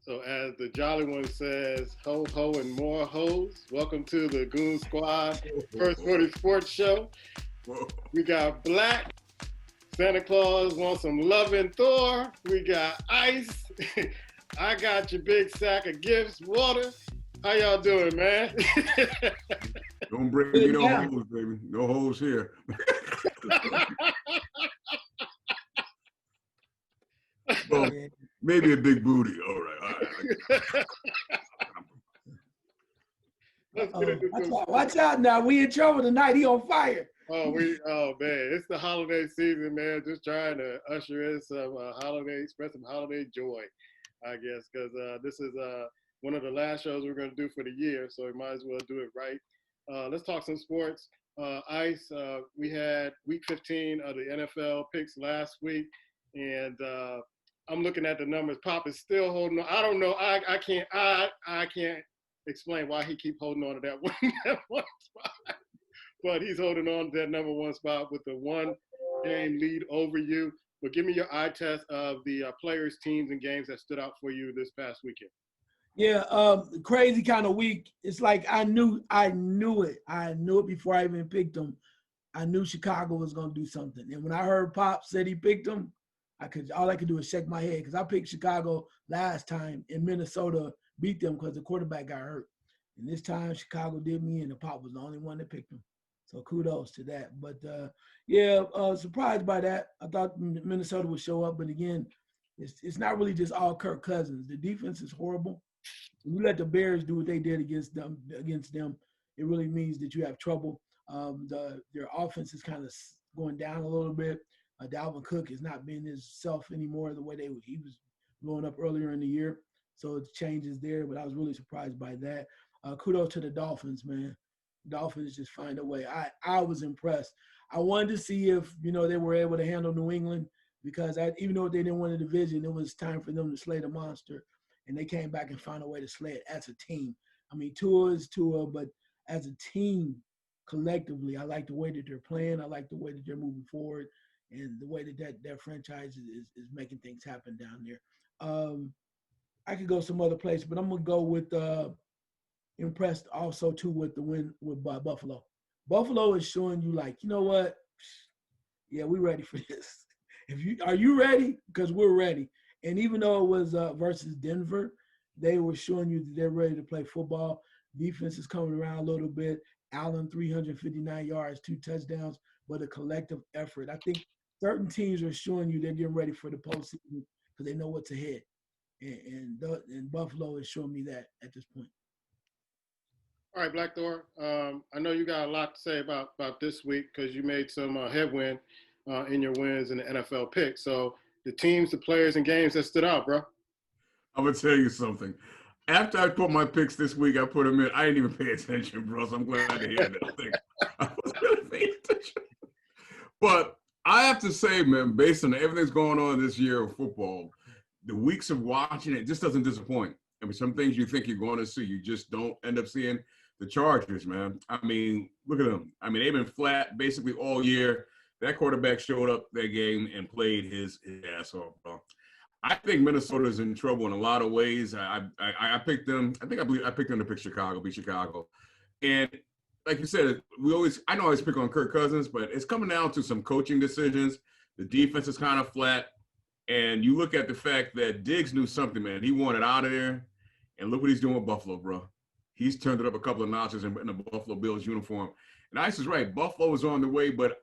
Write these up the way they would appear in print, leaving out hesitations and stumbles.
So as the Jolly One says, ho ho and more hoes. Welcome to the Goon Squad First 40 Sports Show. We got Black. Santa Claus wants some loving Thor. We got Ice. I got your big sack of gifts, water. How y'all doing, man? Don't bring me no hoes, baby. No hoes here. Well, maybe a big booty. All right. Let's get into some. Watch out now. We in trouble tonight. He on fire. Oh man, it's the holiday season, man. Just trying to usher in some express some holiday joy, I guess, because this is one of the last shows we're going to do for the year, so we might as well do it right. Let's talk some sports. Ice, we had week 15 of the NFL picks last week, and I'm looking at the numbers. Pop is still holding on. I don't know. I can't explain why he keep holding on to that one spot. But he's holding on to that number one spot with the one game lead over you. But give me your eye test of the players, teams, and games that stood out for you this past weekend. Yeah, crazy kind of week. It's like I knew it. I knew it before I even picked them. I knew Chicago was gonna do something. And when I heard Pop said he picked them, all I could do is shake my head because I picked Chicago last time and Minnesota beat them because the quarterback got hurt. And this time Chicago did me in, and Pop was the only one that picked them. So kudos to that. But surprised by that. I thought Minnesota would show up, but again, it's not really just all Kirk Cousins. The defense is horrible. When you let the Bears do what they did against them, it really means that you have trouble. Their offense is kind of going down a little bit. Dalvin Cook is not being himself anymore the way he was blowing up earlier in the year. So it changes there, but I was really surprised by that. Kudos to the Dolphins, man. Dolphins just find a way. I was impressed. I wanted to see if, they were able to handle New England because even though they didn't win the division, it was time for them to slay the monster. And they came back and found a way to slay it as a team. I mean, Tua is Tua, but as a team, collectively, I like the way that they're playing. I like the way that they're moving forward and the way that franchise is making things happen down there. I could go some other place, but I'm going to go with impressed also too with the win with Buffalo. Buffalo is showing you like, you know what? Yeah, we're ready for this. Are you ready? Because we're ready. And even though it was versus Denver, they were showing you that they're ready to play football. Defense is coming around a little bit. Allen, 359 yards, 2 touchdowns, but a collective effort. I think certain teams are showing you they're getting ready for the postseason because they know what's ahead. And Buffalo is showing me that at this point. All right, Black Thor. I know you got a lot to say about this week because you made some headwind in your wins in the NFL picks. So the teams, the players, and games that stood out, bro. I'm going to tell you something. After I put my picks this week, I put them in. I didn't even pay attention, bro, so I'm glad to hear that. I was really paying attention. But I have to say, man, based on everything's going on this year of football, the weeks of watching it just doesn't disappoint. I mean, some things you think you're going to see, you just don't end up seeing. The Chargers, man. I mean, look at them. I mean, they've been flat basically all year. That quarterback showed up that game and played his ass off, bro. I think Minnesota's in trouble in a lot of ways. I picked them. I believe I picked them to pick Chicago, beat Chicago. And like you said, I know I always pick on Kirk Cousins, but it's coming down to some coaching decisions. The defense is kind of flat. And you look at the fact that Diggs knew something, man. He wanted out of there. And look what he's doing with Buffalo, bro. He's turned it up a couple of notches in the Buffalo Bills uniform. And Ice is right. Buffalo is on the way. But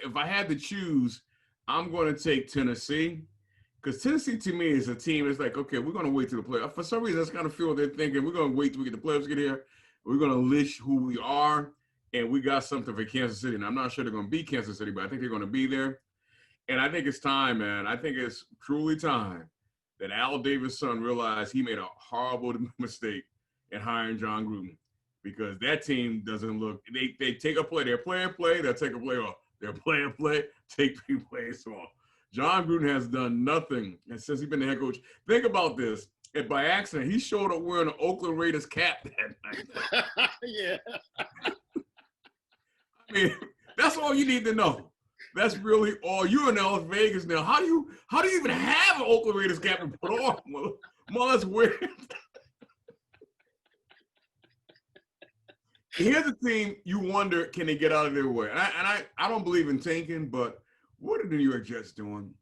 if I had to choose, I'm going to take Tennessee. Because Tennessee, to me, is a team that's like, okay, we're going to wait till the playoffs. For some reason, that's kind of feel they're thinking, we're going to wait till we get the playoffs get here. We're going to list who we are. And we got something for Kansas City. And I'm not sure they're going to beat Kansas City, but I think they're going to be there. And I think it's time, man. I think it's truly time that Al Davis' son realized he made a horrible mistake in hiring John Gruden, because that team doesn't look – they take a play. They're playing play. They'll take a play off. They're playing play, take 3 plays off. John Gruden has done nothing since he's been the head coach. Think about this. If by accident, he showed up wearing an Oakland Raiders cap that night. Yeah. I mean, that's all you need to know. That's really all. You're in Las Vegas now. How do you even have an Oakland Raiders cap to put on? Well, that's weird. Here's a team you wonder, can they get out of their way? And I don't believe in tanking, but what are the New York Jets doing?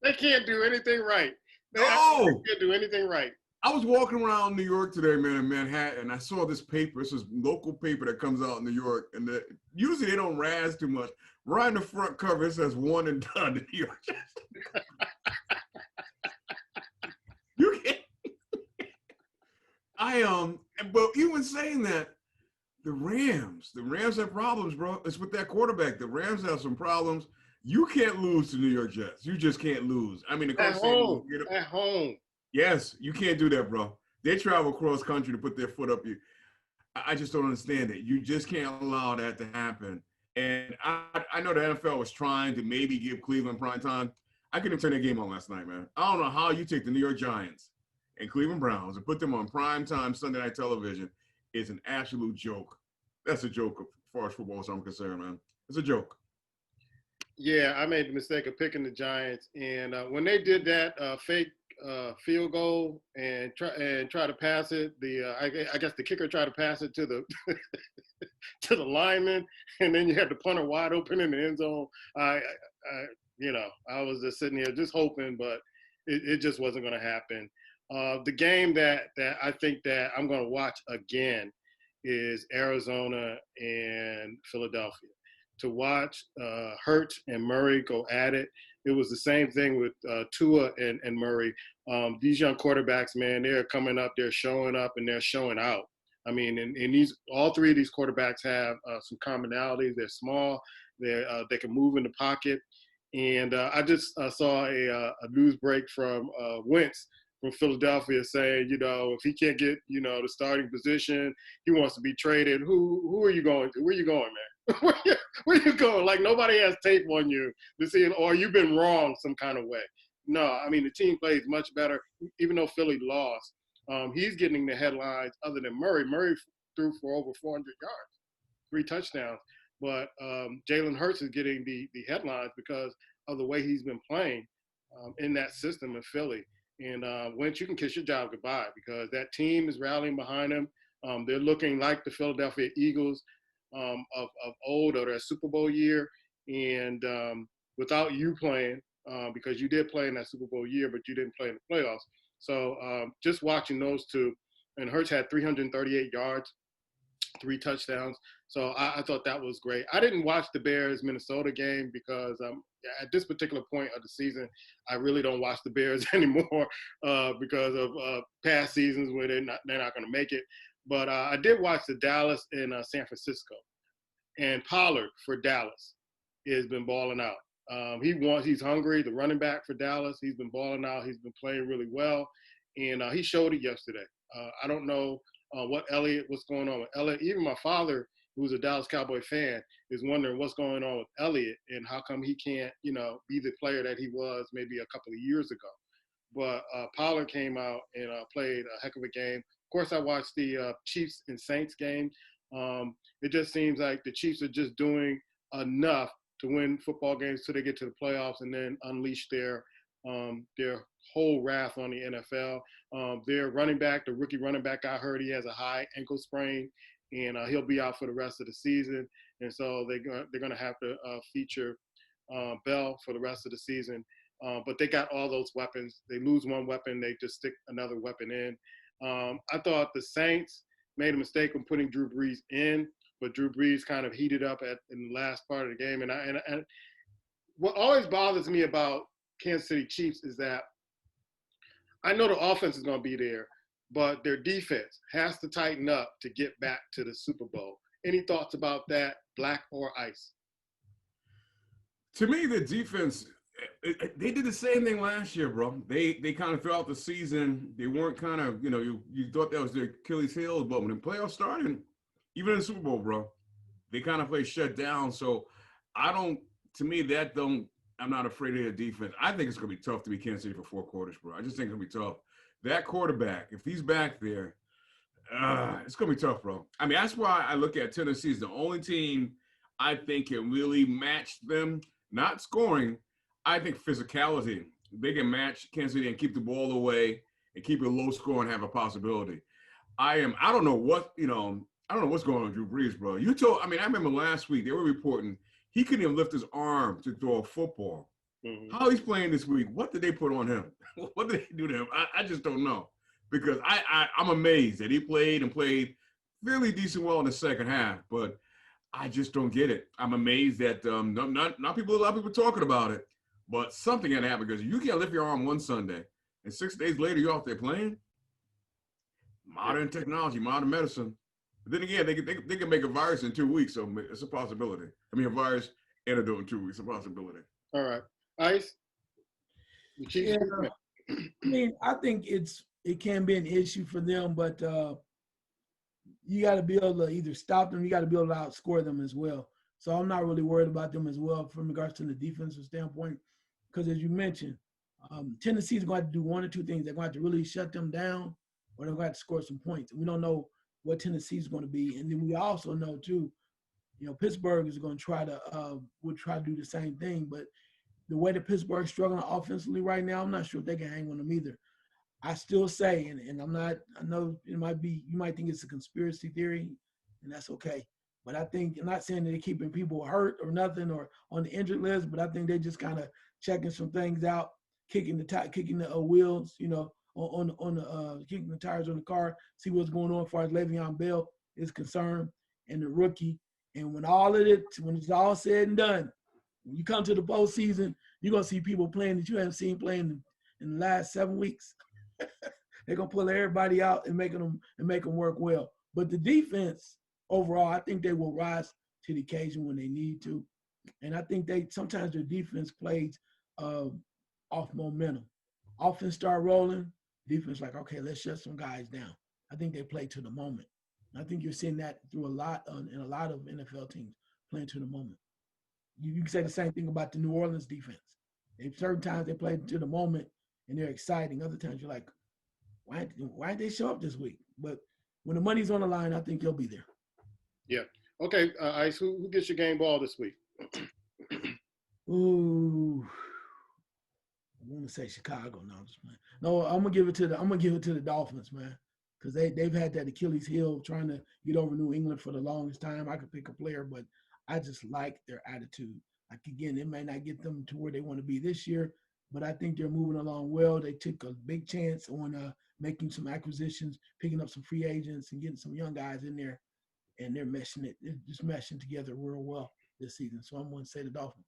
They can't do anything right. They can't do anything right. I was walking around New York today, man, in Manhattan, and I saw this paper. This is local paper that comes out in New York, and usually they don't razz too much. Right in the front cover, it says "one and done" to New York Jets. You can't. But even saying that, the Rams have problems, bro. It's with that quarterback. The Rams have some problems. You can't lose to New York Jets. You just can't lose. I mean, at home. Yes, you can't do that, bro. They travel cross country to put their foot up you. I just don't understand it. You just can't allow that to happen. And I know the NFL was trying to maybe give Cleveland prime time. I couldn't turn that game on last night, man. I don't know how you take the New York Giants and Cleveland Browns and put them on prime time Sunday night television. It's an absolute joke. That's a joke as far as football is concerned, man. It's a joke. Yeah, I made the mistake of picking the Giants, and when they did that fake field goal and try to pass it, I guess the kicker tried to pass it to the to the lineman, and then you had the punter wide open in the end zone. I was just sitting here just hoping, but it just wasn't going to happen. The game that I think that I'm going to watch again is Arizona and Philadelphia. To watch Hurts and Murray go at it. It was the same thing with Tua and Murray. These young quarterbacks, man, they're coming up, they're showing up, and they're showing out. I mean, and all three of these quarterbacks have some commonalities. They're small. They can move in the pocket. And I just saw a news break from Wentz from Philadelphia saying, if he can't get, the starting position, he wants to be traded. Who are you going to? Where are you going, man? Where you going? Like, nobody has tape on you to see, or you've been wrong some kind of way. No, I mean, the team plays much better, even though Philly lost. He's getting the headlines other than Murray. Murray threw for over 400 yards, 3 touchdowns. But Jalen Hurts is getting the headlines because of the way he's been playing in that system in Philly. And Wentz, you can kiss your job goodbye because that team is rallying behind him. They're looking like the Philadelphia Eagles of old, or their Super Bowl year, and without you playing, because you did play in that Super Bowl year, but you didn't play in the playoffs. So just watching those two, and Hurts had 338 yards, 3 touchdowns. So I thought that was great. I didn't watch the Bears-Minnesota game because at this particular point of the season, I really don't watch the Bears anymore because of past seasons where they're not going to make it. But I did watch the Dallas and San Francisco, and Pollard for Dallas has been balling out. He's hungry, the running back for Dallas. He's been balling out. He's been playing really well, and he showed it yesterday. I don't know what's going on with Elliott. Even my father, who's a Dallas Cowboy fan, is wondering what's going on with Elliott and how come he can't, be the player that he was maybe a couple of years ago. But Pollard came out and played a heck of a game. Of course, I watched the Chiefs and Saints game. It just seems like the Chiefs are just doing enough to win football games till they get to the playoffs and then unleash their whole wrath on the NFL. Their running back, the rookie running back, I heard he has a high ankle sprain, and he'll be out for the rest of the season. And so they're going to have to feature Bell for the rest of the season. But they got all those weapons. They lose one weapon, they just stick another weapon in. I thought the Saints made a mistake when putting Drew Brees in, but Drew Brees kind of heated up in the last part of the game. And what always bothers me about Kansas City Chiefs is that I know the offense is going to be there, but their defense has to tighten up to get back to the Super Bowl. Any thoughts about that, black or ice? To me, the defense, they did the same thing last year, bro. They kind of throughout the season, they weren't kind of, you thought that was their Achilles heel, but when the playoffs started, even in the Super Bowl, bro, they kind of played shut down. So I'm not afraid of their defense. I think it's going to be tough to be Kansas City for 4 quarters, bro. I just think it's going to be tough. That quarterback, if he's back there, it's going to be tough, bro. I mean, that's why I look at Tennessee as the only team I think can really match them, not scoring. I think physicality. They can match Kansas City and keep the ball away and keep it low score and have a possibility. I don't know what, I don't know what's going on with Drew Brees, bro. I remember last week they were reporting he couldn't even lift his arm to throw a football. Mm-hmm. How he's playing this week, what did they put on him? What did they do to him? I just don't know. Because I'm amazed that he played really decent well in the second half, but I just don't get it. I'm amazed that not a lot of people talking about it, but something had happened because you can't lift your arm one Sunday and 6 days later you're off there playing. Modern technology, modern medicine. But then again, they can make a virus in 2 weeks, so it's a possibility. A virus antidote in 2 weeks, a possibility. All right, Ice. The Chiefs. Yeah, I think it can be an issue for them, but you got to be able to either stop them, you got to be able to outscore them as well. So I'm not really worried about them as well from regards to the defensive standpoint, because as you mentioned, Tennessee's going to have to do one or two things. They're going to have to really shut them down, or they're going to have to score some points. We don't know what Tennessee's going to be, and then we also know too, Pittsburgh is going to try to do the same thing, but the way that Pittsburgh's struggling offensively right now, I'm not sure if they can hang on them either. I still say, and I know you might think it's a conspiracy theory, and that's okay. But I think, I'm not saying that they're keeping people hurt or nothing or on the injured list, but I think they're just kind of checking some things out, kicking the wheels, kicking the tires on the car, see what's going on as far as Le'Veon Bell is concerned and the rookie. And when it's all said and done, when you come to the postseason, you're gonna see people playing that you haven't seen playing in the last 7 weeks. They're gonna pull everybody out and make them work well. But the defense overall, I think they will rise to the occasion when they need to. And I think sometimes their defense plays off momentum. Offense start rolling, defense like, okay, let's shut some guys down. I think they play to the moment. I think you're seeing that through in a lot of NFL teams playing to the moment. You can say the same thing about the New Orleans defense. Certain times they play to the moment and they're exciting. Other times you're like, why didn't they show up this week? But when the money's on the line, I think they'll be there. Yeah. Okay, Ice, who gets your game ball this week? Ooh, I want to say Chicago. No, I'm just playing. No, I'm gonna give it to the Dolphins, man, because they've had that Achilles heel trying to get over New England for the longest time. I could pick a player, but I just like their attitude. Like, again, it may not get them to where they want to be this year, but I think they're moving along well. They took a big chance on making some acquisitions, picking up some free agents, and getting some young guys in there, and they're just meshing together real well this season. So I'm going to say the Dolphins.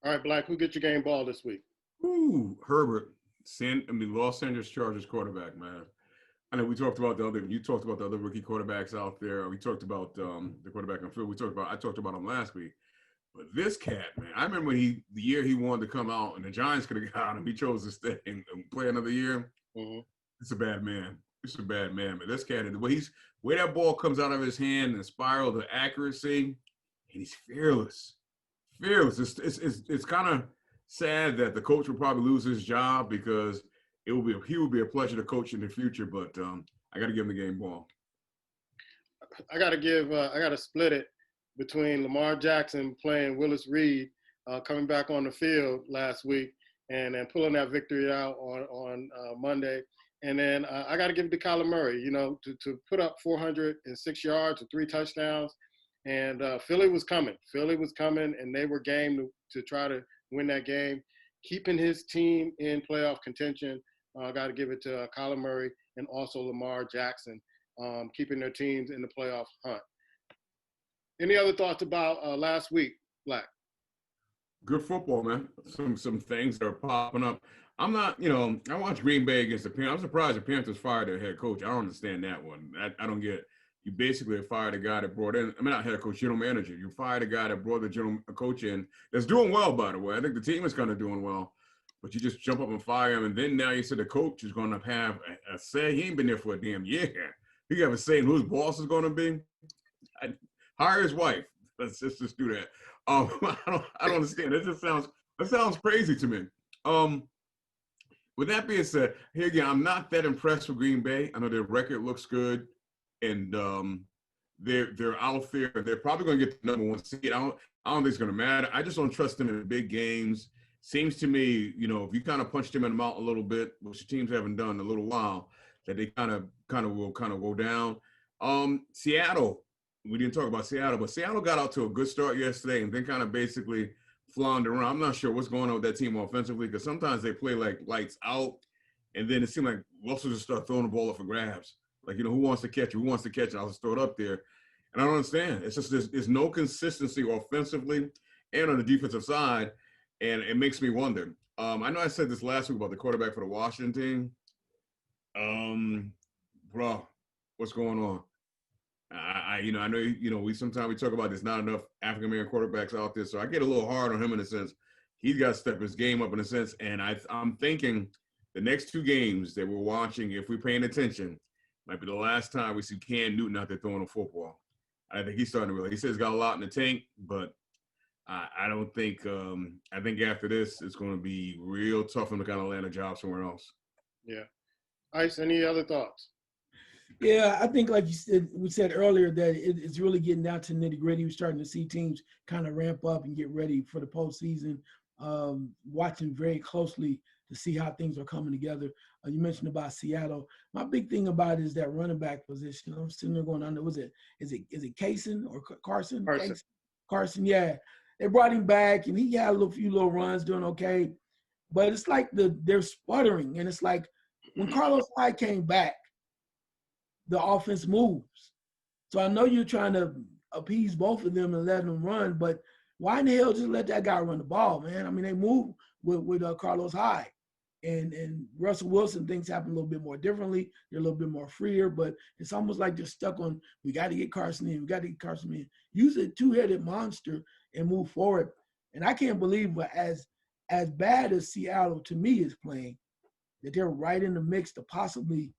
All right, Black, who gets your game ball this week? Ooh, Herbert, Los Angeles Chargers quarterback, man. I know you talked about the other rookie quarterbacks out there. We talked about the quarterback on field. I talked about him last week. But this cat, man, I remember the year he wanted to come out and the Giants could have got him. He chose to stay and play another year. Mm-hmm. It's a bad man. But this cat, the way that ball comes out of his hand and spiral, the accuracy, and he's fearless. It's kind of sad that the coach will probably lose his job because he will be a pleasure to coach in the future. But I got to give him the game ball. I got to split it between Lamar Jackson playing Willis Reed, coming back on the field last week, and then pulling that victory out on Monday. And then I got to give it to Kyler Murray, to put up 406 yards and 3 touchdowns. And Philly was coming, and they were game to try to win that game, keeping his team in playoff contention. I got to give it to Kyler Murray and also Lamar Jackson, keeping their teams in the playoff hunt. Any other thoughts about last week, Black? Good football, man. Some things that are popping up. I'm not, I watched Green Bay against the Panthers. I'm surprised the Panthers fired their head coach. I don't understand that one. I don't get it. You basically fired a guy that brought in, not head coach, general manager. You fired a guy that brought the general coach in that's doing well, by the way. I think the team is kind of doing well. But you just jump up and fire him, and then now you said the coach is going to have a say. He ain't been there for a damn year. He have a say in who his boss is going to be. Hire his wife. Let's just do that. I don't understand. That sounds crazy to me. With that being said, here again, I'm not that impressed with Green Bay. I know their record looks good, and they're out there. They're probably going to get the number one seed. I don't think it's going to matter. I just don't trust them in big games. Seems to me, if you kind of punch them in the mouth a little bit, which the teams haven't done in a little while, that they kind of will go down. Seattle, we didn't talk about Seattle, but Seattle got out to a good start yesterday and then kind of basically floundered around. I'm not sure what's going on with that team offensively because sometimes they play like lights out, and then it seems like Russell just start throwing the ball up for grabs. Like, who wants to catch it? Who wants to catch it? I'll just throw it up there. And I don't understand. It's just there's no consistency offensively and on the defensive side, and it makes me wonder. I know I said this last week about the quarterback for the Washington team. Bro, what's going on? I know we sometimes talk about there's not enough African American quarterbacks out there, so I get a little hard on him in a sense. He's got to step his game up in a sense, and I'm thinking the next two games that we're watching, if we're paying attention, might be the last time we see Cam Newton out there throwing a football. I think he's starting to realize. He says he's got a lot in the tank, but I don't think I think after this, it's going to be real tough for him to kind of land a job somewhere else. Yeah. Ice, any other thoughts? Yeah, I think like we said earlier that it's really getting down to nitty gritty. We're starting to see teams kind of ramp up and get ready for the postseason. Watching very closely to see how things are coming together. You mentioned about Seattle. My big thing about it is that running back position. I'm sitting there going, is it Kaysen or Carson? Carson, yeah. They brought him back and he had a few little runs doing okay. But it's like they're sputtering. And it's like when Carlos Hyde came back, the offense moves. So I know you're trying to appease both of them and let them run, but why in the hell just let that guy run the ball, man? I mean, they move with Carlos Hyde. And Russell Wilson, things happen a little bit more differently. They're a little bit more freer, but it's almost like they're stuck on, we got to get Carson in. We got to get Carson in. Use a two-headed monster and move forward. And I can't believe, but as bad as Seattle, to me, is playing, that they're right in the mix to possibly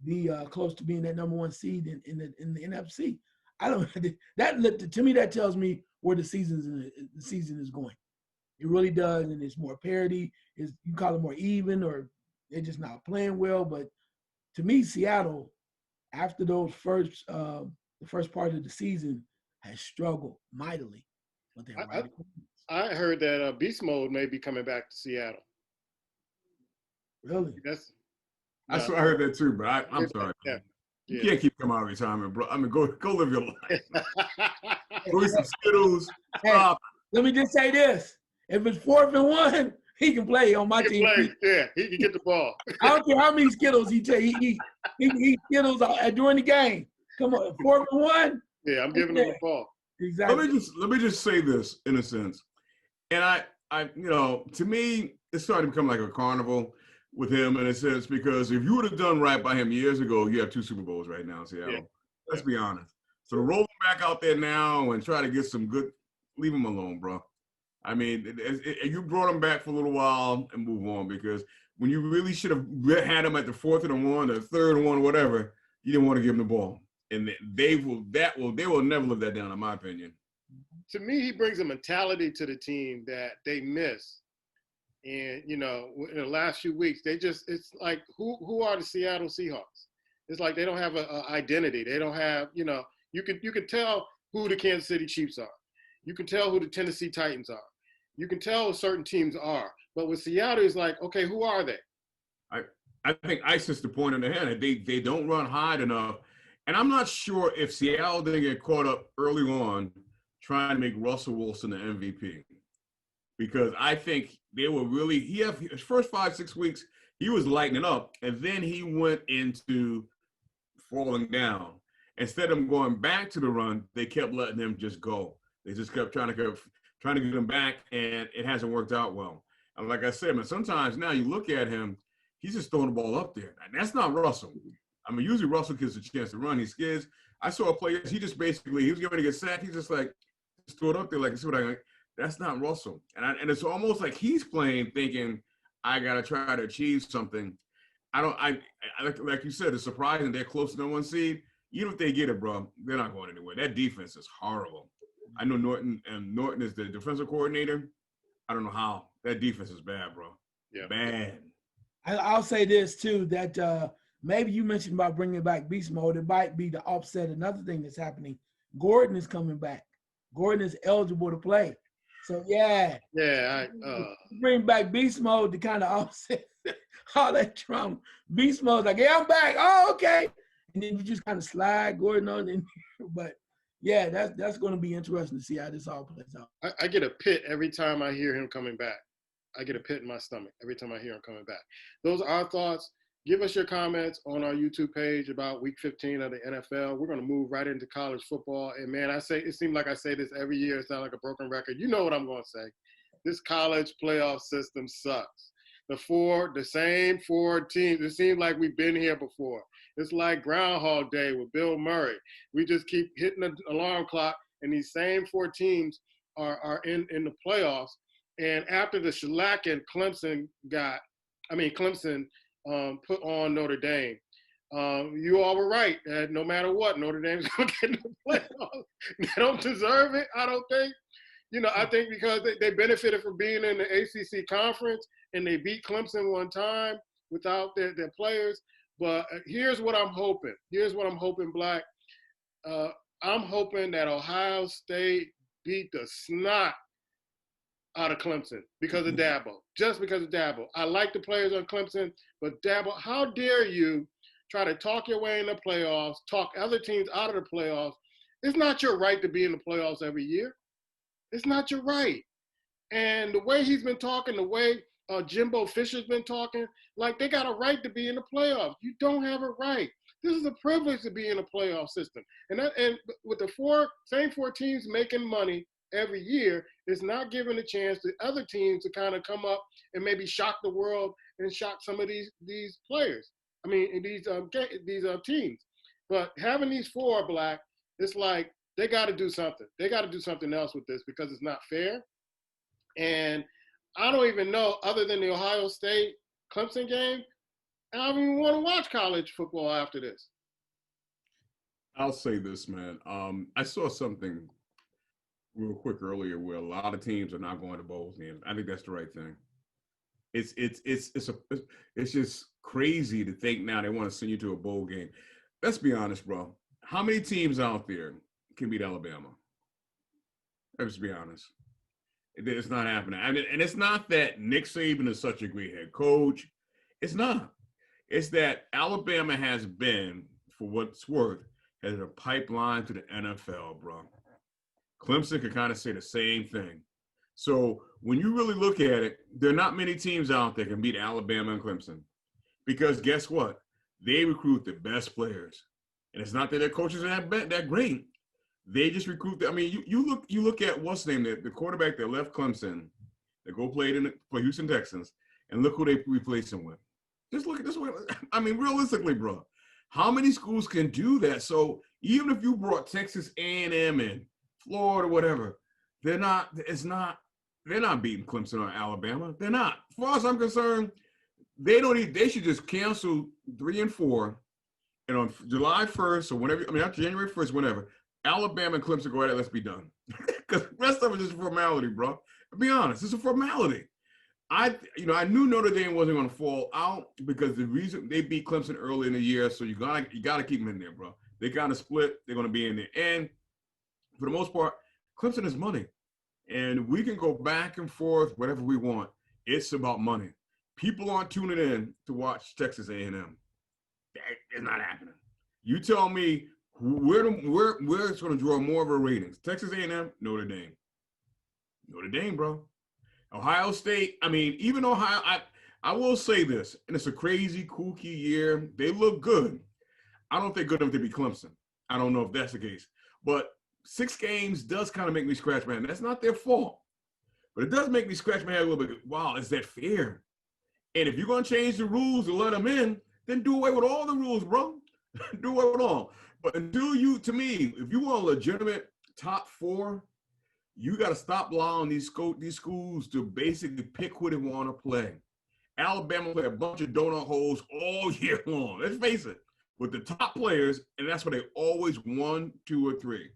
be close to being that number one seed in the NFC. I don't that to me that tells me where the season is going. It really does, and it's more parity. You call it more even, or they're just not playing well. But to me, Seattle, after the first part of the season, has struggled mightily. But I heard that Beast Mode may be coming back to Seattle. Really? That's what I heard that too, but I'm sorry. Yeah. You can't keep coming out of retirement, bro. I mean, go live your life. Go eat some Skittles. Hey, let me just say this. If it's 4th and 1, he can play on my team. Yeah, he can get the ball. I don't care how many Skittles he takes. He eats Skittles during the game. Come on, 4th and 1. Yeah, I'm giving him the ball. Exactly. Let me just say this in a sense, and I to me, it's starting to become like a carnival with him in a sense, because if you would have done right by him years ago, you have 2 Super Bowls right now in Seattle. Yeah. Let's be honest. So to roll him back out there now and try to get some good, leave him alone, bro. I mean, you brought him back for a little while and move on, because when you really should have had him at the 4th and 1, or 3rd and 1, whatever, you didn't want to give him the ball. And they will never live that down, in my opinion. To me, he brings a mentality to the team that they miss. And, in the last few weeks, it's like, who are the Seattle Seahawks? It's like they don't have an identity. They don't have, you could tell who the Kansas City Chiefs are. You can tell who the Tennessee Titans are. You can tell who certain teams are. But with Seattle, it's like, okay, who are they? I think Ice is the point on the head. They don't run high enough. And I'm not sure if Seattle didn't get caught up early on trying to make Russell Wilson the MVP. Because I think they were really, his first 5-6 weeks, he was lightening up, and then he went into falling down. Instead of going back to the run, they kept letting him just go. They just kept trying to get him back, and it hasn't worked out well. And like I said, man, sometimes now you look at him, he's just throwing the ball up there. And that's not Russell. I mean, usually Russell gets a chance to run. He skids. I saw a player, he was getting ready to get sacked. He's just like, just throw it up there like, see what I got. That's not Russell. And it's almost like he's playing thinking, I got to try to achieve something. Like you said, it's surprising they're close to the 1 seed. Even if they get it, bro, they're not going anywhere. That defense is horrible. I know Norton is the defensive coordinator. I don't know how. That defense is bad, bro. Yeah. Bad. I'll say this, too, that maybe you mentioned about bringing back beast mode. It might be to offset another thing that's happening Gordon is coming back. Gordon is eligible to play. So yeah, bring back beast mode to kind of offset all that trauma. Beast mode, like, yeah, I'm back. Oh, okay. And then you just kind of slide Gordon on in. But yeah, that's going to be interesting to see how this all plays out. I get a pit every time I hear him coming back. I get a pit in my stomach every time I hear him coming back. Those are our thoughts. Give us your comments on our YouTube page about Week 15 of the NFL. We're going to move right into college football. And, man, it seems like I say this every year. It sounds like a broken record. You know what I'm going to say. This college playoff system sucks. The same four teams, it seems like we've been here before. It's like Groundhog Day with Bill Murray. We just keep hitting the alarm clock, and these same four teams are in the playoffs. And after the shellacking Clemson put on Notre Dame, you all were right that no matter what, Notre Dame's going to get in the playoffs. They don't deserve it, I don't think. I think because they benefited from being in the ACC conference and they beat Clemson one time without their players. But here's what I'm hoping. Black. I'm hoping that Ohio State beat the snot out of Clemson because of Dabo, just because of Dabo. I like the players on Clemson, but Dabo, how dare you try to talk your way in the playoffs, talk other teams out of the playoffs. It's not your right to be in the playoffs every year. It's not your right. And the way he's been talking, the way Jimbo Fisher's been talking, like they got a right to be in the playoffs. You don't have a right. This is a privilege to be in a playoff system. And with the same four teams making money every year, it's not giving a chance to other teams to kind of come up and maybe shock the world and shock some of these players. I mean, these teams. But having these four, Black, it's like they got to do something. They got to do something else with this because it's not fair. And I don't even know, other than the Ohio State Clemson game, I don't even want to watch college football after this. I'll say this, man. I saw something real quick earlier where a lot of teams are not going to bowl games. I think that's the right thing. It's just crazy to think now they want to send you to a bowl game. Let's be honest, bro. How many teams out there can beat Alabama? Let's be honest. It's not happening. I mean, and it's not that Nick Saban is such a great head coach. It's not. It's that Alabama has been, for what it's worth, has a pipeline to the NFL, bro. Clemson can kind of say the same thing. So when you really look at it, there are not many teams out there can beat Alabama and Clemson. Because guess what? They recruit the best players. And it's not that their coaches are that great. They just recruit. I mean, you look at what's the name, the quarterback that left Clemson, that go play Houston Texans, and look who they replace him with. Just look at this way. I mean, realistically, bro, how many schools can do that? So even if you brought Texas A&M and Florida, whatever, they're not beating Clemson or Alabama. They're not. As far as I'm concerned, they should just cancel 3 and 4, and on July 1st or whenever, after January 1st, whenever, Alabama and Clemson go ahead, let's be done. Because the rest of it is just a formality, bro. To be honest, it's a formality. I knew Notre Dame wasn't going to fall out because the reason they beat Clemson early in the year, so you gotta keep them in there, bro. They kind of split. They're going to be in there, and for the most part, Clemson is money, and we can go back and forth whatever we want. It's about money. People aren't tuning in to watch Texas A&M. It's not happening. You tell me. Where it's going to draw more of our ratings? Texas A&M, Notre Dame, bro. Ohio State. I mean, even Ohio. I will say this, and it's a crazy, kooky year. They look good. I don't think good enough to be Clemson. I don't know if that's the case, but 6 games does kind of make me scratch my head. That's not their fault, but it does make me scratch my head a little bit. Wow, is that fair? And if you're going to change the rules to let them in, then do away with all the rules, bro. Do away with all. But if you want a legitimate top 4, you got to stop allowing these schools to basically pick who they want to play. Alabama play a bunch of donut holes all year long. Let's face it, with the top players, and that's why they always 1, 2, or 3.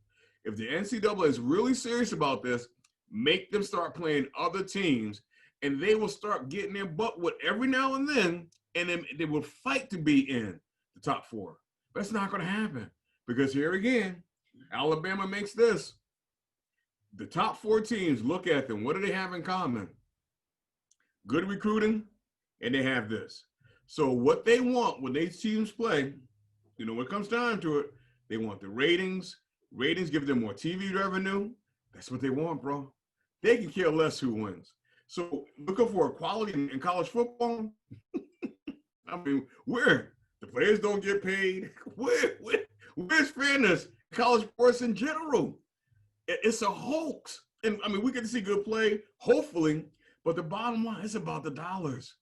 If the NCAA is really serious about this, make them start playing other teams, and they will start getting their butt with every now and then, and then they will fight to be in the top 4. But it's not going to happen. Because here again, Alabama makes this. The top 4 teams, look at them. What do they have in common? Good recruiting, and they have this. So what they want when these teams play, you know, when it comes down to it, they want the ratings. Ratings give them more TV revenue. That's what they want, bro. They can care less who wins. So looking for equality in college football, I mean, where the players don't get paid, where's fairness in college sports in general? It's a hoax. And I mean, we get to see good play, hopefully, but the bottom line, it's about the dollars.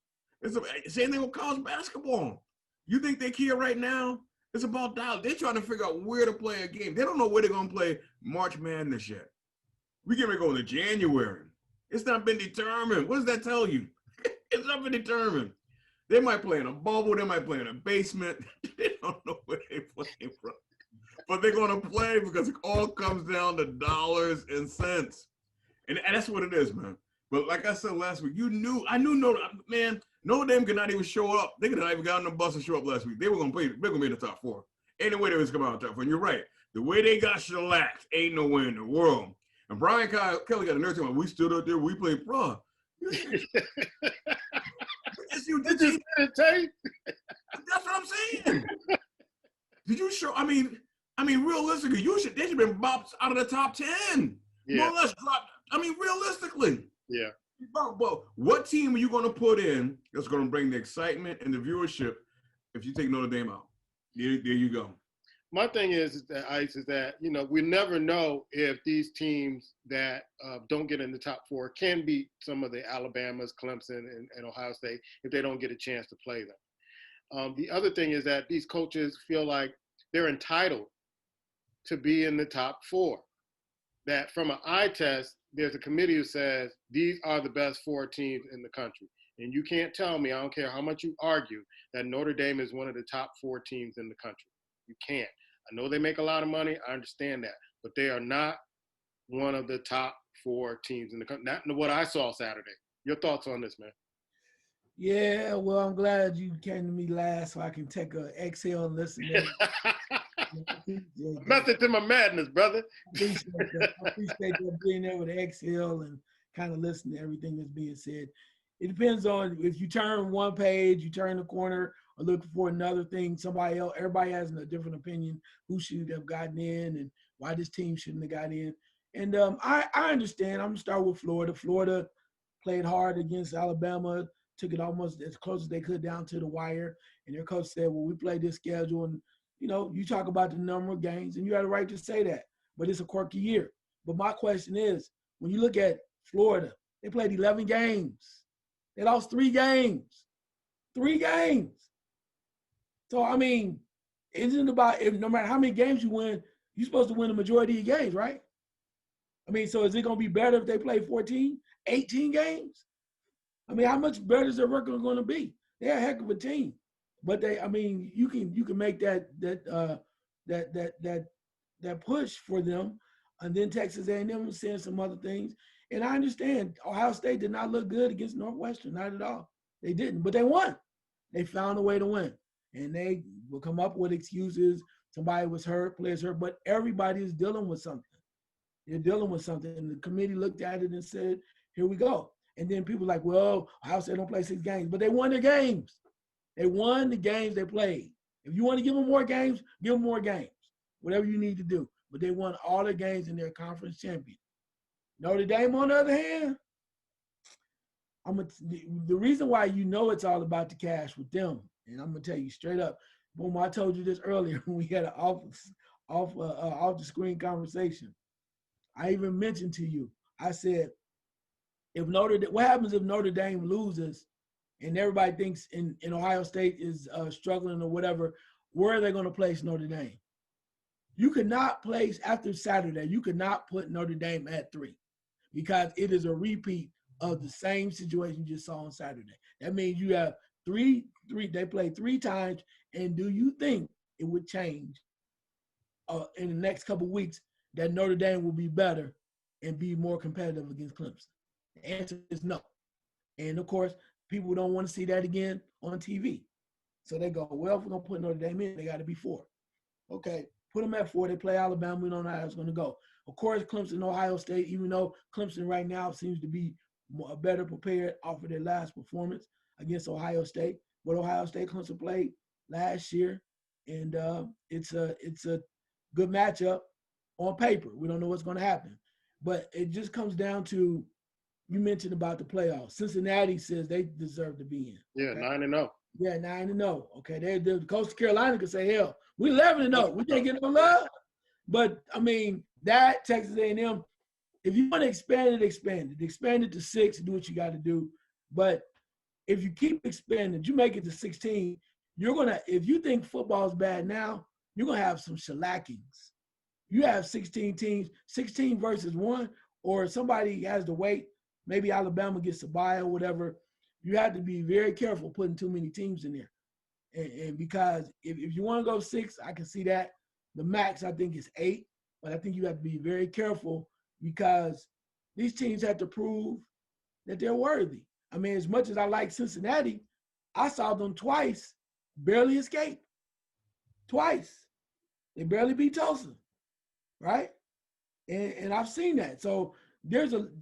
Same thing with college basketball. You think they care right now? It's about dollars. They're trying to figure out where to play a game. They don't know where they're going to play March Madness yet. We get ready to go into January. It's not been determined. What does that tell you? It's not been determined. They might play in a bubble. They might play in a basement. They don't know where they're playing from. But they're going to play because it all comes down to dollars and cents. And that's what it is, man. But like I said last week, I knew Notre Dame could not even show up. They could not even got on the bus and show up last week. They were going to play. They're going to be in the top 4. Ain't no way they was coming out top 4. And you're right. The way they got shellacked, ain't no way in the world. And Brian Kelly got a nurse saying, we stood up there, we played bro. Did you see the tape? That's what I'm saying. Did you show? I mean, realistically, they should have been bopped out of the top 10. Yeah. More or less dropped. I mean, realistically. Yeah. But what team are you going to put in that's going to bring the excitement and the viewership if you take Notre Dame out? There you go. My thing is that, Ice, is that, you know, we never know if these teams that don't get in the top 4 can beat some of the Alabamas, Clemson, and Ohio State if they don't get a chance to play them. The other thing is that these coaches feel like they're entitled to be in the top 4. That from an eye test, there's a committee who says these are the best 4 teams in the country. And you can't tell me, I don't care how much you argue, that Notre Dame is one of the top 4 teams in the country. You can't. I know they make a lot of money. I understand that. But they are not one of the top 4 teams in the country. Not what I saw Saturday. Your thoughts on this, man? Yeah, well, I'm glad you came to me last so I can take an exhale and listen to Method to my madness, brother. I appreciate that being there with an exhale and kind of listen to everything that's being said. It depends on if you turn one page, you turn the corner, or looking for another thing, somebody else, everybody has a different opinion who should have gotten in and why this team shouldn't have got in. And I understand. I'm going to start with Florida. Florida played hard against Alabama, took it almost as close as they could down to the wire. And their coach said, well, we played this schedule. And, you know, you talk about the number of games, and you have the right to say that. But it's a quirky year. But my question is, when you look at Florida, they played 11 games. They lost 3 games. 3 games. So, I mean, isn't it about if no matter how many games you win, you're supposed to win the majority of your games, right? I mean, so is it going to be better if they play 14, 18 games? I mean, how much better is their record going to be? They're a heck of a team. But you can make that push for them. And then Texas A&M was saying some other things. And I understand Ohio State did not look good against Northwestern, not at all. They didn't, but they won. They found a way to win. And they will come up with excuses. Somebody was hurt, players hurt, but everybody is dealing with something. They're dealing with something. And the committee looked at it and said, here we go. And then people like, well, Ohio State don't play 6 games, but they won their games. They won the games they played. If you want to give them more games, give them more games, whatever you need to do. But they won all the games in their conference champion. Notre Dame, on the other hand, the reason why you know it's all about the cash with them, and I'm going to tell you straight up, Boom, I told you this earlier when we had an off the screen conversation. I even mentioned to you, I said, what happens if Notre Dame loses and everybody thinks in Ohio State is struggling or whatever, where are they going to place Notre Dame? You could not place, after Saturday, you could not put Notre Dame at 3 because it is a repeat of the same situation you just saw on Saturday. That means you have they played 3 times, and do you think it would change in the next couple of weeks that Notre Dame will be better and be more competitive against Clemson? The answer is no. And, of course, people don't want to see that again on TV. So they go, well, if we're going to put Notre Dame in, they got to be 4. Okay, Put them at 4. They play Alabama. We don't know how it's going to go. Of course, Clemson, Ohio State, even though Clemson right now seems to be better prepared off of their last performance against Ohio State. But Ohio State, Clemson played last year, and it's a good matchup on paper. We don't know what's going to happen. But it just comes down to, you mentioned about the playoffs. Cincinnati says they deserve to be in. Yeah, okay? 9-0. Yeah, 9-0. Okay, the Coastal Carolina could say, hell, we 11-0. We can't get no love. But I mean, that Texas A&M, if you want to expand it, expand it to 6. Do what you got to do. But if you keep expanding, you make it to 16. You're gonna, if you think football is bad now, you're gonna have some shellackings. You have 16 teams, 16 versus 1, or somebody has to wait. Maybe Alabama gets a bye or whatever. You have to be very careful putting too many teams in there. And because if you want to go 6, I can see that. The max, I think, is 8. But I think you have to be very careful because these teams have to prove that they're worthy. I mean, as much as I like Cincinnati, I saw them twice barely escape. Twice. They barely beat Tulsa, right? And I've seen that. So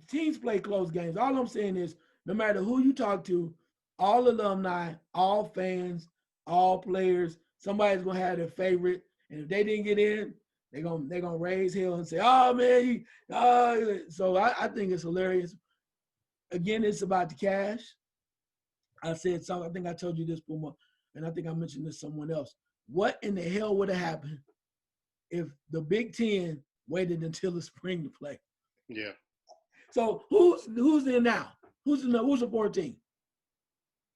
teams play close games. All I'm saying is, no matter who you talk to, all alumni, all fans, all players, somebody's gonna have their favorite. And if they didn't get in, they're gonna raise hell and say, "Oh man, so I think it's hilarious." Again, it's about the cash. I said something. I think I told you this, Puma, and I think I mentioned this to someone else. What in the hell would have happened if the Big Ten waited until the spring to play? Yeah. So who's in now? Who's the 14?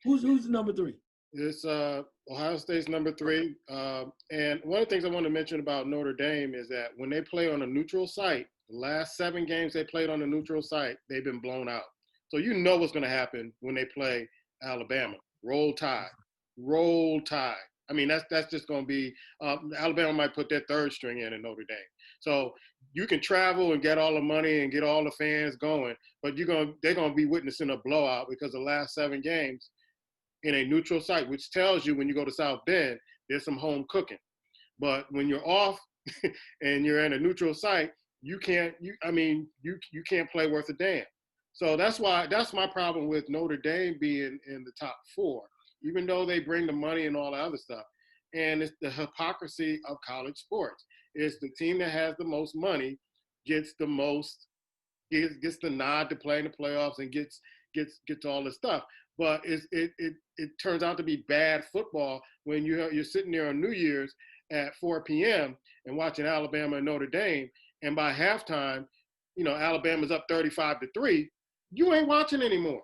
Who's the number 3? It's Ohio State's number 3. And one of the things I want to mention about Notre Dame is that when they play on a neutral site, the last 7 games they played on a neutral site, they've been blown out. So you know what's going to happen when they play Alabama. Roll Tide. Roll Tide. I mean, that's just going to be Alabama might put their 3rd string in Notre Dame. So you can travel and get all the money and get all the fans going, but they're going to be witnessing a blowout because the last 7 games in a neutral site, which tells you when you go to South Bend, there's some home cooking. But when you're off and you're in a neutral site, you can't play worth a damn. So that's my problem with Notre Dame being in the top 4, even though they bring the money and all that other stuff. And it's the hypocrisy of college sports. It's the team that has the most money gets the nod to play in the playoffs and gets all this stuff. But it turns out to be bad football when you're sitting there on New Year's at 4 p.m. and watching Alabama and Notre Dame, and by halftime, Alabama's up 35-3. You ain't watching anymore.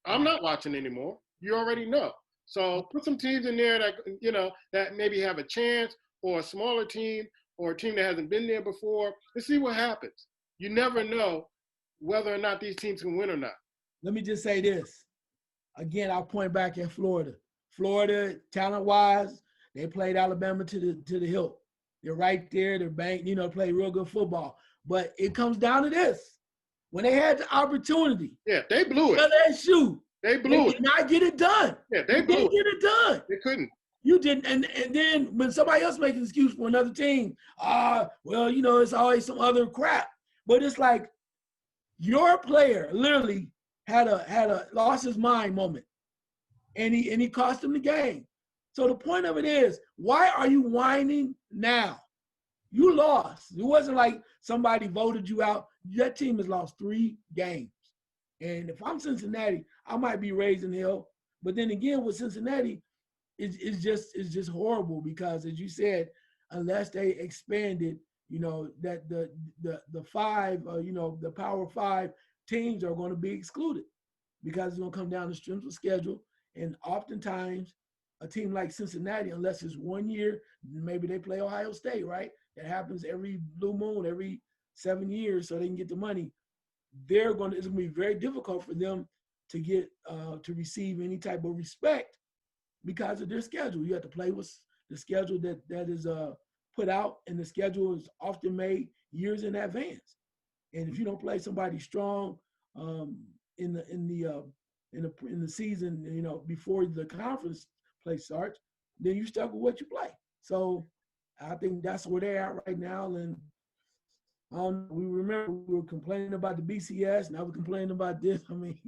I'm not watching anymore. You already know. So put some teams in there that maybe have a chance, or a smaller team, or a team that hasn't been there before. Let's see what happens. You never know whether or not these teams can win or not. Let me just say this. Again, I'll point back at Florida. Florida, talent-wise, they played Alabama to the hilt. They're right there. They're banked, play real good football. But it comes down to this. When they had the opportunity. Yeah, they blew it. LSU. They blew it. They did not get it done. Yeah, they blew it. Get it done. They couldn't. You didn't. And then when somebody else makes an excuse for another team, it's always some other crap. But it's like your player literally had a lost his mind moment. And he cost him the game. So the point of it is, why are you whining now? You lost. It wasn't like somebody voted you out. That team has lost 3 games. And if I'm Cincinnati, I might be raising hell. But then again, with Cincinnati, it's just horrible because, as you said, unless they expanded, that the 5, the Power 5 teams are going to be excluded because it's going to come down to strength of schedule. And oftentimes, a team like Cincinnati, unless it's 1 year, maybe they play Ohio State, right? That happens every blue moon, every 7 years, so they can get the money. It's going to be very difficult for them to get to receive any type of respect because of their schedule. You have to play with the schedule that is put out, and the schedule is often made years in advance. And if you don't play somebody strong in the season, before the conference play starts, then you stuck with what you play. So I think that's where they're at right now. And we remember we were complaining about the BCS. Now we're complaining about this. I mean,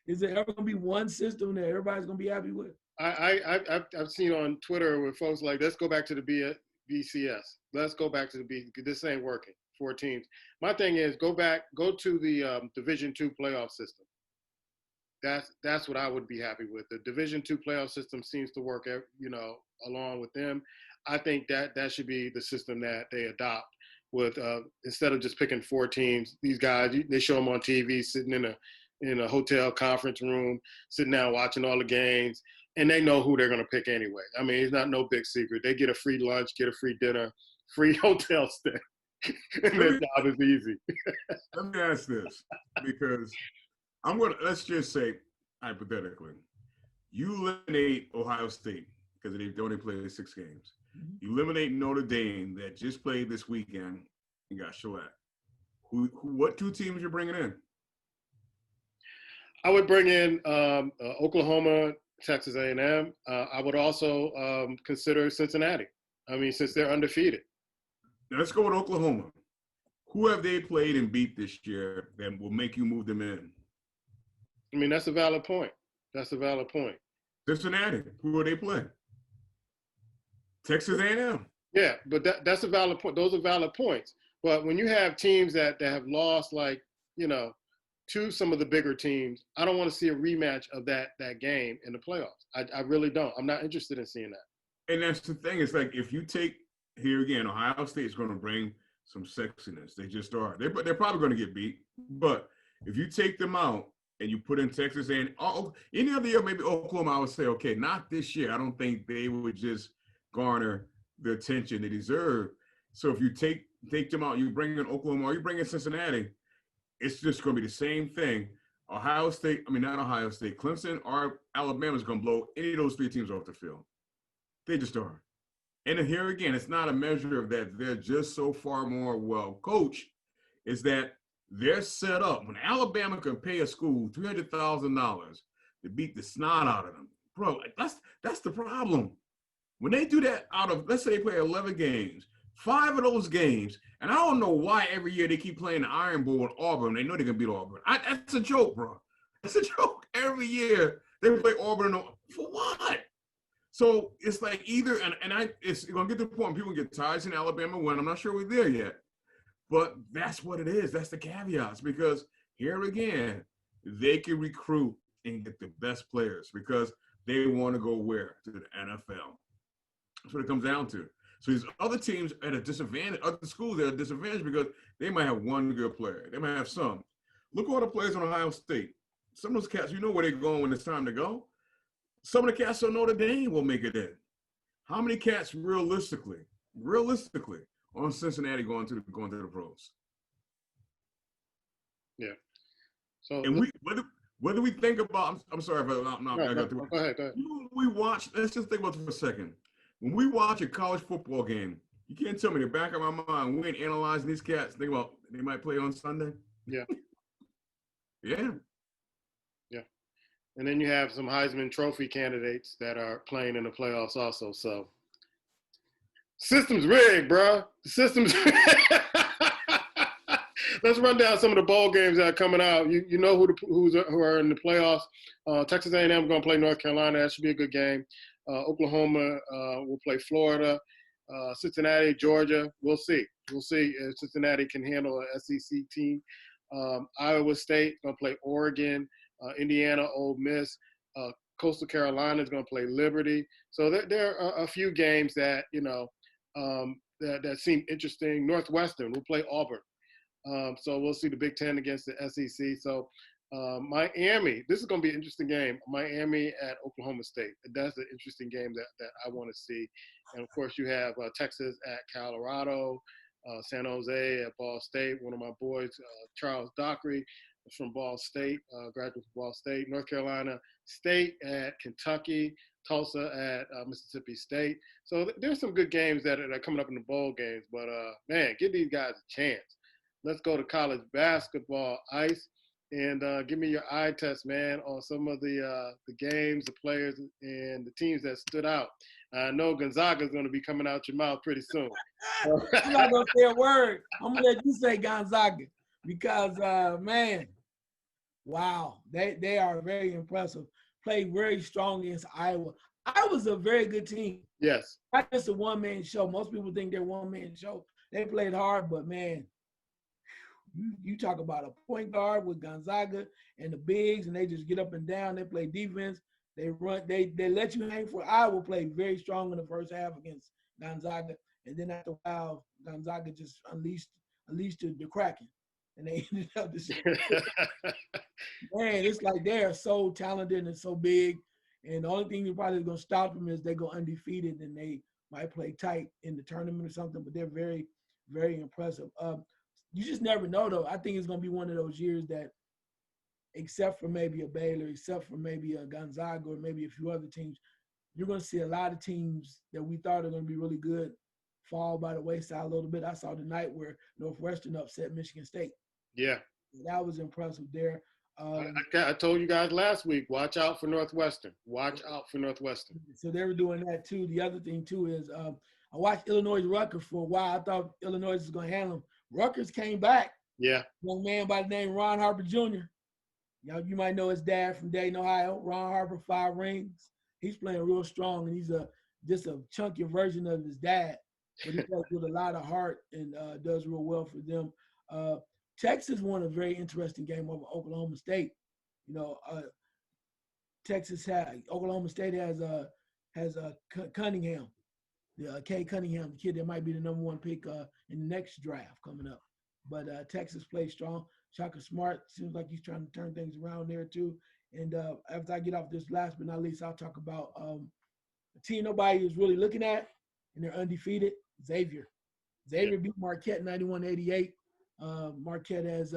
is there ever going to be one system that everybody's going to be happy with? I've seen on Twitter where folks like, let's go back to the BCS. Let's go back to the B. This ain't working. 4 teams. My thing is go to the Division II playoff system. That's what I would be happy with. The Division II playoff system seems to work, along with them. I think that should be the system that they adopt. With instead of just picking 4 teams, these guys they show them on TV sitting in a hotel conference room, sitting down watching all the games, and they know who they're going to pick anyway. I mean, it's not no big secret. They get a free lunch, get a free dinner, free hotel stay, and their job is easy. Let me ask this, because let's just say, hypothetically, you eliminate Ohio State because they only played 6 games. You eliminate Notre Dame that just played this weekend and got shellacked. What 2 teams you're bringing in? I would bring in Oklahoma, Texas A&M. I would also consider Cincinnati. I mean, since they're undefeated. Now let's go with Oklahoma. Who have they played and beat this year that will make you move them in? I mean, that's a valid point. Cincinnati. Who are they playing? Texas A&M. Yeah, but that's a valid point. Those are valid points. But when you have teams that have lost, to some of the bigger teams, I don't want to see a rematch of that game in the playoffs. I really don't. I'm not interested in seeing that. And that's the thing. It's like if you take here again, Ohio State is going to bring some sexiness. They just are. They're probably going to get beat. But if you take them out and you put in Texas and any other year, maybe Oklahoma, I would say, okay, not this year. I don't think they would just garner the attention they deserve. So if you take them out, you bring in Oklahoma or you bring in Cincinnati, it's just going to be the same thing. Not Ohio State, Clemson or Alabama is going to blow any of those 3 teams off the field. They just are. And here again, it's not a measure of that they're just so far more well coached. It's that they're set up. When Alabama can pay a school $300,000 to beat the snot out of them, bro, that's the problem. When they do that let's say they play 11 games, 5 of those games, and I don't know why every year they keep playing the Iron Bowl with Auburn. They know they can beat Auburn. That's a joke, bro. That's a joke. Every year they play Auburn for what? So it's like either, it's going to get to the point people get tired in Alabama win. I'm not sure we're there yet. But that's what it is. That's the caveats. Because here again, they can recruit and get the best players because they want to go where? To the NFL. That's what it comes down to. So these other teams at a disadvantage, other schools are at a disadvantage because they might have one good player. They might have some. Look at all the players on Ohio State. Some of those cats, you know where they're going when it's time to go. Some of the cats on Notre Dame will make it in. How many cats realistically on Cincinnati going to the pros? Yeah. So and whether we think about, I'm sorry if I got go ahead. We watch. Let's just think about this for a second. When we watch a college football game, you can't tell me the back of my mind we ain't analyzing these cats. Think about they might play on Sunday. Yeah. Yeah. And then you have some Heisman Trophy candidates that are playing in the playoffs also. So system's rigged, bro. The system's rigged. Let's run down some of the bowl games that are coming out. You know who are in the playoffs. Texas A&M is going to play North Carolina. That should be a good game. Oklahoma will play Florida. Cincinnati, Georgia. We'll see. If Cincinnati can handle an SEC team. Iowa State going to play Oregon. Indiana, Ole Miss. Coastal Carolina is going to play Liberty. So there are a few games that that seem interesting. Northwestern will play Auburn. So we'll see the Big Ten against the SEC. So Miami, this is going to be an interesting game. Miami at Oklahoma State. That's an interesting game that I want to see. And, of course, you have Texas at Colorado, San Jose at Ball State. One of my boys, Charles Dockery, is from Ball State, graduate from Ball State. North Carolina State at Kentucky. Tulsa at Mississippi State. So there's some good games that are coming up in the bowl games. But, man, give these guys a chance. Let's go to college basketball, Ice, and give me your eye test, man, on some of the games, the players, and the teams that stood out. I know Gonzaga's going to be coming out your mouth pretty soon. I'm not gonna say a word. I'm gonna let you say Gonzaga because man, wow, they are very impressive. Played very strong against Iowa. Iowa's a very good team. Yes. Not just a one-man show. Most people think they're one-man show. They played hard, but man, you talk about a point guard with Gonzaga and the bigs, and they just get up and down. They play defense. They run. They let you hang for. Iowa played very strong in the first half against Gonzaga, and then after a while, Gonzaga just unleashed the Kraken, and they ended up just man. It's like they are so talented and so big, and the only thing you probably going to stop them is they go undefeated and they might play tight in the tournament or something. But they're very, very impressive. You just never know, though. I think it's going to be one of those years that, except for maybe a Baylor, except for maybe a Gonzaga or maybe a few other teams, you're going to see a lot of teams that we thought are going to be really good fall by the wayside a little bit. I saw tonight where Northwestern upset Michigan State. Yeah. That was impressive there. I told you guys last week, watch out for Northwestern. Watch out for Northwestern. So they were doing that, too. The other thing, too, is I watched Illinois Rutgers for a while. I thought Illinois was going to handle them. Rutgers came back. Yeah. Young man by the name Ron Harper Jr. You might know his dad from Dayton, Ohio. Ron Harper, 5 rings. He's playing real strong, and he's just a chunky version of his dad. But he plays with a lot of heart and does real well for them. Texas won a very interesting game over Oklahoma State. Oklahoma State has Cunningham, Kay Cunningham, the kid that might be the #1 pick in the next draft coming up. But Texas plays strong. Shaka Smart seems like he's trying to turn things around there too. And after I get off this, last but not least, I'll talk about a team nobody is really looking at, and they're undefeated. Xavier beat Marquette 91-88. Marquette has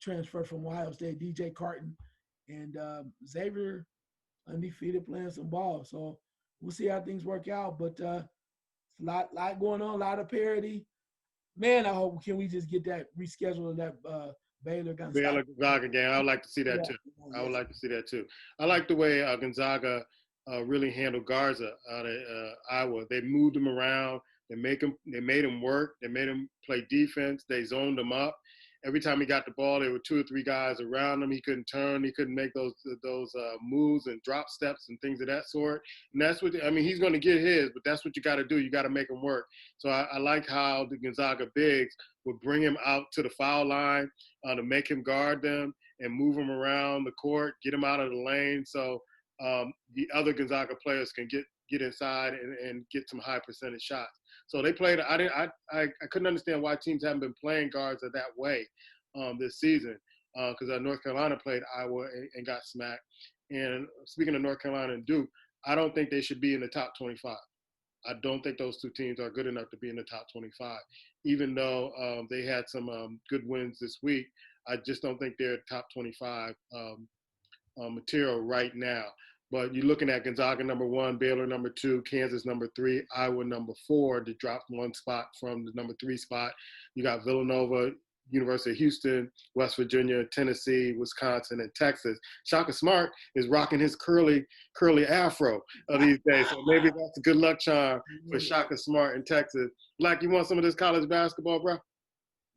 transferred from Ohio State, DJ Carton, and Xavier undefeated playing some ball. So we'll see how things work out. But a lot going on, a lot of parity. Man, I hope we just get that rescheduled of that Baylor Gonzaga game. I would like to see that too. I would like to see that too. I like the way Gonzaga really handled Garza out of Iowa. They moved him around. They made him work. They made him play defense. They zoned him up. Every time he got the ball, there were 2 or 3 guys around him. He couldn't turn. He couldn't make those moves and drop steps and things of that sort. And that's what he's going to get his, but that's what you got to do. You got to make him work. So I like how the Gonzaga bigs would bring him out to the foul line to make him guard them and move him around the court, get him out of the lane, so the other Gonzaga players can get inside and get some high percentage shots. So they played. I couldn't understand why teams haven't been playing guards that way this season because North Carolina played Iowa and got smacked. And speaking of North Carolina and Duke, I don't think they should be in the top 25. I don't think those 2 teams are good enough to be in the top 25. Even though they had some good wins this week, I just don't think they're top 25 material right now. But you're looking at Gonzaga #1, Baylor #2, Kansas #3, Iowa #4 to drop 1 spot from the #3 spot. You got Villanova, University of Houston, West Virginia, Tennessee, Wisconsin, and Texas. Shaka Smart is rocking his curly afro these days. So maybe that's a good luck charm for Shaka Smart in Texas. Black, you want some of this college basketball, bro?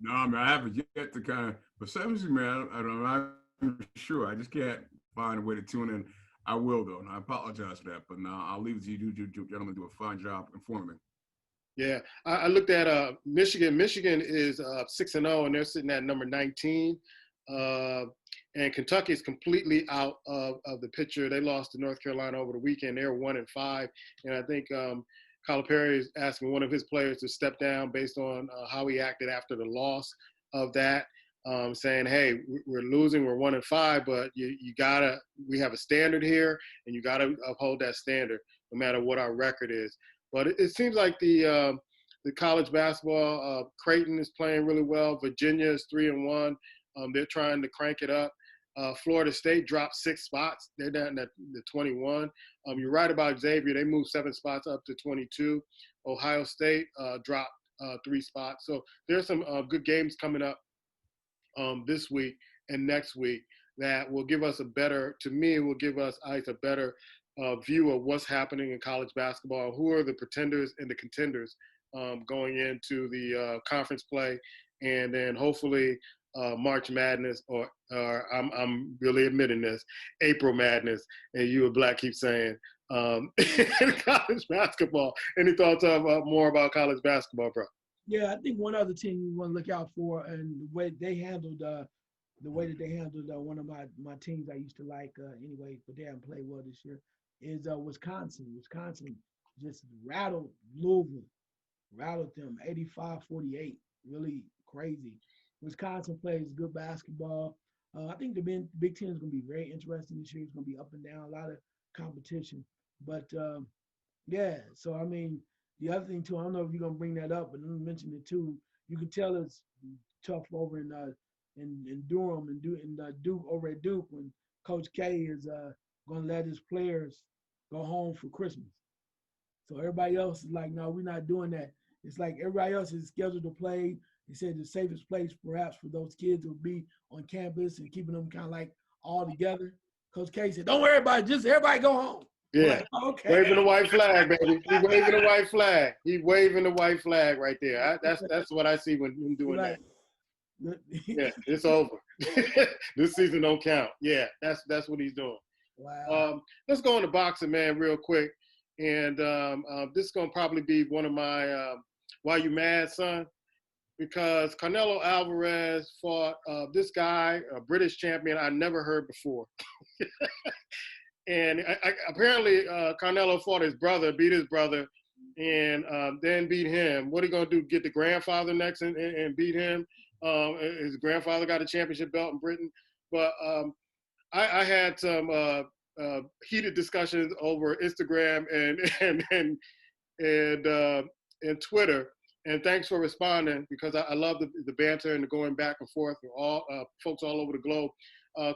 No, I mean, I haven't yet to kind of, but 70, man, I'm not sure. I just can't find a way to tune in. I will, though, and I apologize for that. But now I'll leave it to you. You gentlemen do a fine job informing me. Yeah, I looked at Michigan. Michigan is 6-0, and they're sitting at number 19. And Kentucky is completely out of the picture. They lost to North Carolina over the weekend. They're 1-5, and I think Calipari is asking one of his players to step down based on how he acted after the loss of that. Saying, hey, we're losing, we're 1-5, but we have a standard here, and you gotta uphold that standard no matter what our record is. But it seems like the college basketball, Creighton is playing really well. Virginia is 3-1. They're trying to crank it up. Florida State dropped 6 spots. They're down at the 21. You're right about Xavier. They moved 7 spots up to 22. Ohio State dropped 3 spots. So there's some good games coming up this week and next week that will give us a better view of what's happening in college basketball. Who are the pretenders and the contenders going into the conference play, and then hopefully March Madness, or I'm really admitting this, April Madness, and you and Black keep saying in college basketball. Any thoughts more about college basketball, bro? Yeah, I think one other team you want to look out for, and the way they handled one of my teams I used to like anyway, but they haven't played well this year, is Wisconsin. Wisconsin just rattled Louisville, rattled them 85-48, really crazy. Wisconsin plays good basketball. I think the Big Ten is going to be very interesting this year. It's going to be up and down, a lot of competition. But yeah, so I mean, the other thing too, I don't know if you're going to bring that up, but let me mention it too. You can tell it's tough over in Durham and Duke over at Duke when Coach K is going to let his players go home for Christmas. So everybody else is like, no, we're not doing that. It's like everybody else is scheduled to play. He said the safest place perhaps for those kids would be on campus and keeping them kind of like all together. Coach K said, don't worry about it, just everybody go home. Yeah. Like, okay. Waving the white flag, baby. He waving the white flag. He waving the white flag right there. That's what I see when him doing that. Yeah, it's over. This season don't count. Yeah, that's what he's doing. Wow. Let's go into boxing, man, real quick. And this is gonna probably be one of my why you mad, son? Because Canelo Alvarez fought this guy, a British champion I never heard before. And apparently Canelo fought his brother, beat his brother, and then beat him. What are you going to do, get the grandfather next and beat him? His grandfather got a championship belt in Britain. But I had some heated discussions over Instagram and Twitter. And thanks for responding, because I love the banter and the going back and forth with all folks all over the globe.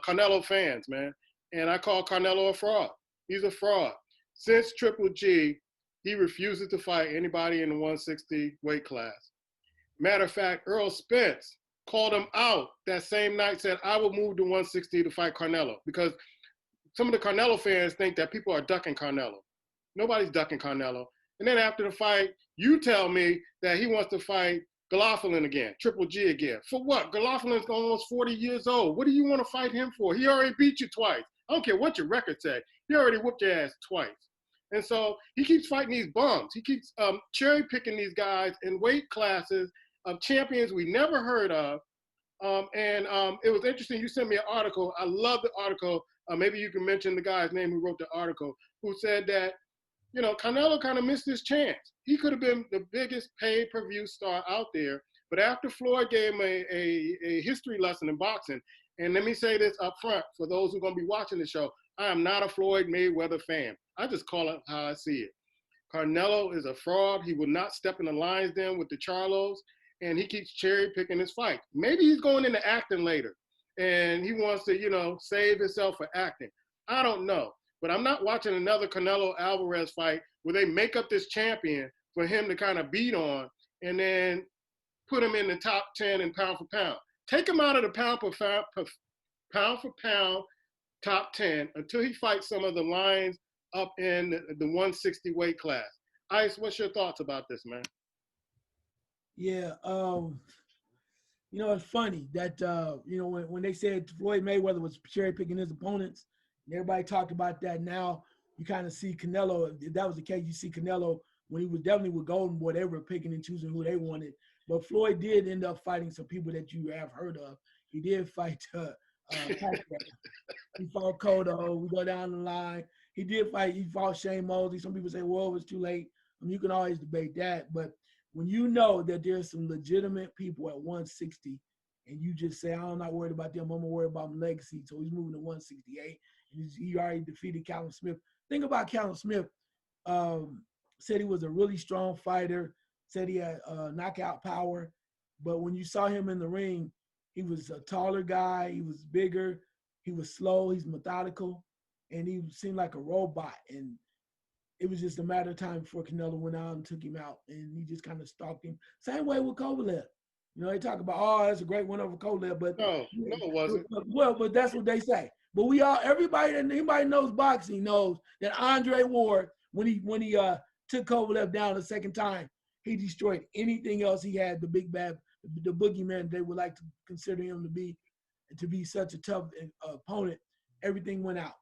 Canelo fans, man. And I call Canelo a fraud. He's a fraud. Since Triple G, he refuses to fight anybody in the 160 weight class. Matter of fact, Earl Spence called him out that same night, said, I will move to 160 to fight Canelo, because some of the Canelo fans think that people are ducking Canelo. Nobody's ducking Canelo. And then after the fight, you tell me that he wants to fight Golovkin again, Triple G again. For what? Golovkin's almost 40 years old. What do you want to fight him for? He already beat you twice. I don't care what your record said. He already whooped your ass twice. And so he keeps fighting these bums. He keeps cherry picking these guys in weight classes of champions we never heard of. It was interesting. You sent me an article. I love the article. Maybe you can mention the guy's name who wrote the article, who said that, you know, Canelo kind of missed his chance. He could have been the biggest pay-per-view star out there. But after Floyd gave him a history lesson in boxing, and let me say this up front for those who are going to be watching the show, I am not a Floyd Mayweather fan. I just call it how I see it. Canelo is a fraud. He will not step in the lion's den with the Charlos, and he keeps cherry picking his fight. Maybe he's going into acting later, and he wants to, you know, save himself for acting. I don't know. But I'm not watching another Canelo Alvarez fight where they make up this champion for him to kind of beat on and then put him in the top 10 in pound for pound. Take him out of the pound for pound top 10 until he fights some of the lions up in the 160 weight class. Ice, what's your thoughts about this, man? Yeah, you know, it's funny that, you know, when they said Floyd Mayweather was cherry picking his opponents, and everybody talked about that. Now you kind of see Canelo. If that was the case, you see Canelo when he was definitely with Golden Boy, they were picking and choosing who they wanted. But Floyd did end up fighting some people that you have heard of. He did fight he fought Cotto. We go down the line. He fought Shane Mosley. Some people say, well, it was too late. I mean, you can always debate that. But when you know that there's some legitimate people at 160 and you just say, I'm not worried about them, I'm going to worry about my legacy. So he's moving to 168. And he already defeated Callum Smith. Think about Callum Smith. Said he was a really strong fighter, said he had knockout power. But when you saw him in the ring, he was a taller guy. He was bigger. He was slow. He's methodical. And he seemed like a robot. And it was just a matter of time before Canelo went out and took him out. And he just kind of stalked him. Same way with Kovalev. You know, they talk about, oh, that's a great win over Kovalev. But No, it wasn't. Well, but that's what they say. But anybody knows boxing knows that Andre Ward, when he took Kovalev down the second time, he destroyed anything else he had. The big bad, the boogeyman they would like to consider him to be such a tough opponent. Everything went out.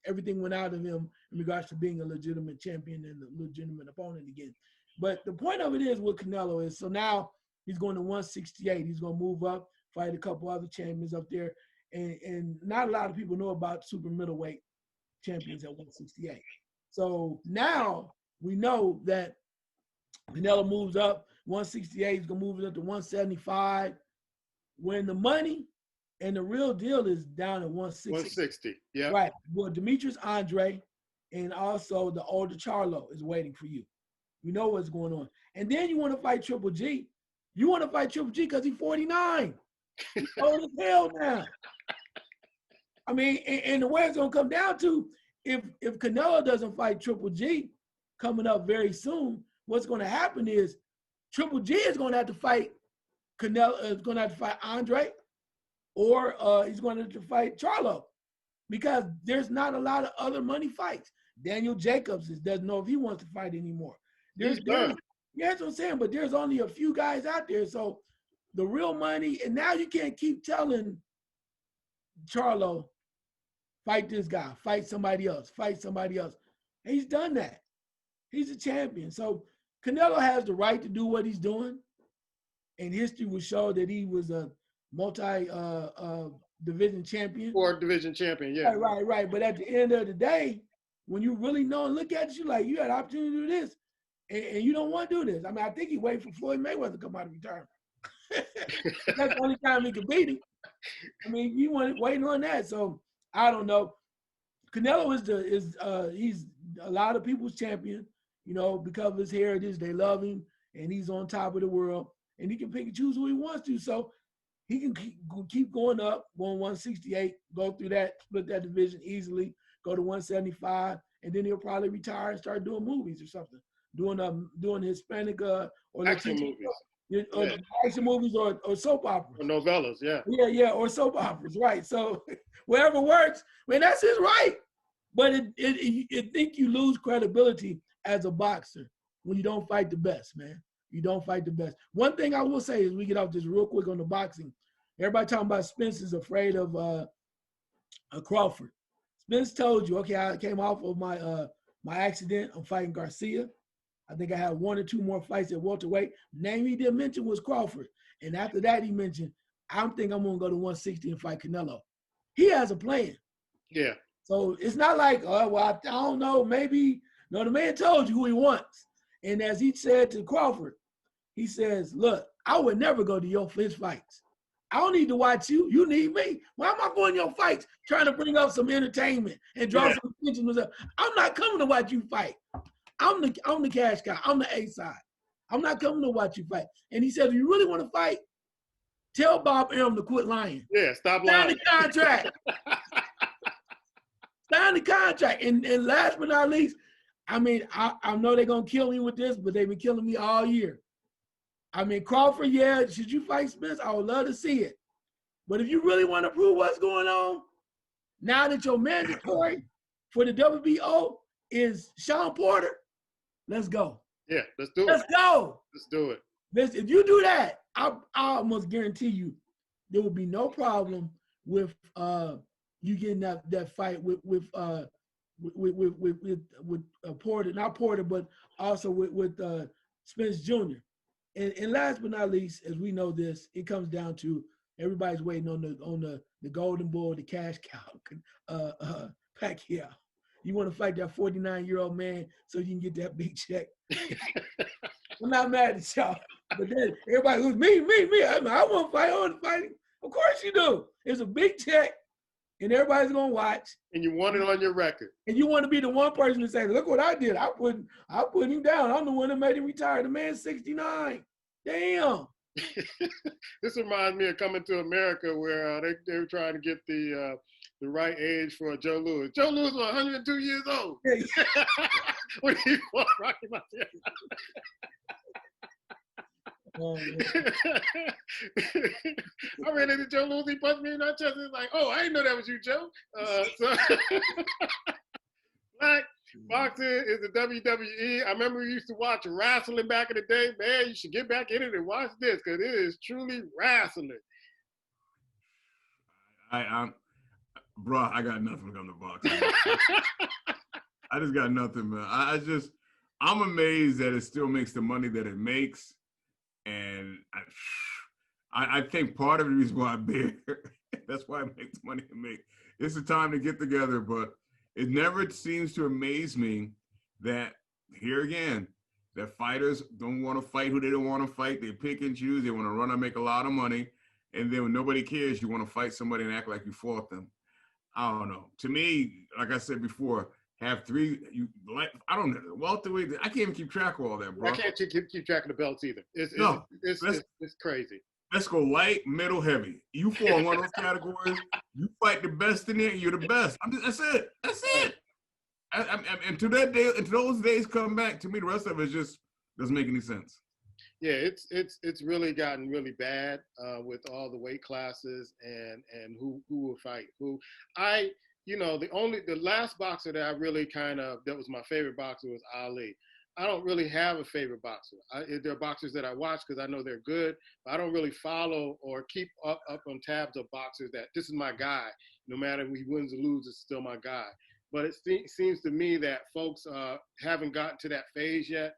Everything went out of him in regards to being a legitimate champion and a legitimate opponent again. But the point of it is what Canelo is. So now he's going to 168. He's going to move up, fight a couple other champions up there. And not a lot of people know about super middleweight champions at 168. So now we know that Canelo moves up 168. He's going to move it up to 175. When the money and the real deal is down at 160. 160, yeah. Right. Well, Demetrius Andre and also the older Charlo is waiting for you. You know what's going on. And then you want to fight Triple G. You want to fight Triple G because he's 49. He's old as hell now. I mean, and the way it's going to come down to, if Canelo doesn't fight Triple G coming up very soon, what's going to happen is Triple G is going to have to fight Canelo, is going to have to fight Andre, or he's going to have to fight Charlo, because there's not a lot of other money fights. Daniel Jacobs doesn't know if he wants to fight anymore. Yeah, that's what I'm saying, but there's only a few guys out there. So the real money, and now you can't keep telling Charlo, fight this guy, fight somebody else, fight somebody else. And he's done that. He's a champion. So Canelo has the right to do what he's doing. And history will show that he was a multi-division champion. Or division champion, yeah. Right. But at the end of the day, when you really know and look at it, you're like, you had an opportunity to do this. And you don't want to do this. I mean, I think he waited for Floyd Mayweather to come out of retirement. That's the only time he could beat him. I mean, you want waiting on that. So I don't know. Canelo he's a lot of people's champion, because of his heritage. They love him, and he's on top of the world. And he can pick and choose who he wants to. So he can keep going up, going 168, go through that, split that division easily, go to 175, and then he'll probably retire and start doing movies or something, doing Hispanic or action movies. Action movies or soap operas. Or novellas, yeah. Yeah, or soap operas, right. So whatever works, that's his right. But it think you lose credibility as a boxer when you don't fight the best, man. You don't fight the best. One thing I will say is, we get off this real quick on the boxing. Everybody talking about Spence is afraid of Crawford. Spence told you, okay, I came off of my accident. I'm fighting Garcia. I think I had 1 or 2 more fights at welterweight. Name he didn't mention was Crawford. And after that, he mentioned, I think I'm going to go to 160 and fight Canelo. He has a plan. Yeah. So it's not like, I don't know, maybe. No, the man told you who he wants. And as he said to Crawford, he says, look, I would never go to his fights. I don't need to watch you. You need me. Why am I going to your fights trying to bring up some entertainment and draw some attention? I'm not coming to watch you fight. I'm the cash guy. I'm the A side. I'm not coming to watch you fight. And he said, if you really want to fight, tell Bob Arum to quit lying. Yeah, stop lying. Sign the contract. Sign the contract. And last but not least, I mean, I know they're going to kill me with this, but they've been killing me all year. I mean, Crawford, yeah, should you fight Spence? I would love to see it. But if you really want to prove what's going on, now that your mandatory for the WBO is Sean Porter, let's go. Yeah, let's do it. Let's go. Let's do it. If you do that, I almost guarantee you there will be no problem with you getting that fight with Porter, not Porter, but also with Spence Jr. And last but not least, as we know this, it comes down to everybody's waiting on the Golden Bull, the cash cow, Pacquiao. You want to fight that 49-year-old man so you can get that big check. I'm not mad at y'all, but then everybody goes, me. I want to fight. I want to fight him. Of course you do. It's a big check, and everybody's gonna watch. And you want it on your record. And you want to be the one person to say, look what I did. I put him down. I'm the one that made him retire. The man's 69. Damn. This reminds me of Coming to America, where they were trying to get the right age for Joe Louis. Joe Louis was 102 years old. When he fought Rocky Mountain. Yeah. I ran into Joe Louis, he punched me in my chest. It's like, oh, I didn't know that was you, Joe. So Black boxing is the WWE. I remember we used to watch wrestling back in the day. Man, you should get back in it and watch this because it is truly wrestling. Bro, I got nothing when it comes to boxing. I just got nothing, man. I'm amazed that it still makes the money that it makes. And I think part of the reason why I'm there, that's why it makes money to make. It's the time to get together, but it never seems to amaze me that, here again, that fighters don't want to fight who they don't want to fight. They pick and choose. They want to run and make a lot of money. And then when nobody cares, you want to fight somebody and act like you fought them. I don't know. To me, like I said before, have three. I don't know. Welterweight. I can't even keep track of all that, bro. I can't keep track of the belts either. It's crazy. Let's go light, middle, heavy. You fall in one of those categories. You fight the best in there. You're the best. That's it. That's it. And to that day, until those days come back, to me, the rest of it just doesn't make any sense. Yeah, it's really gotten really bad with all the weight classes and who will fight who. The last boxer that I really that was my favorite boxer was Ali. I don't really have a favorite boxer. There are boxers that I watch because I know they're good, but I don't really follow or keep up on tabs of boxers that this is my guy. No matter if he wins or loses, it's still my guy. But it seems to me that folks haven't gotten to that phase yet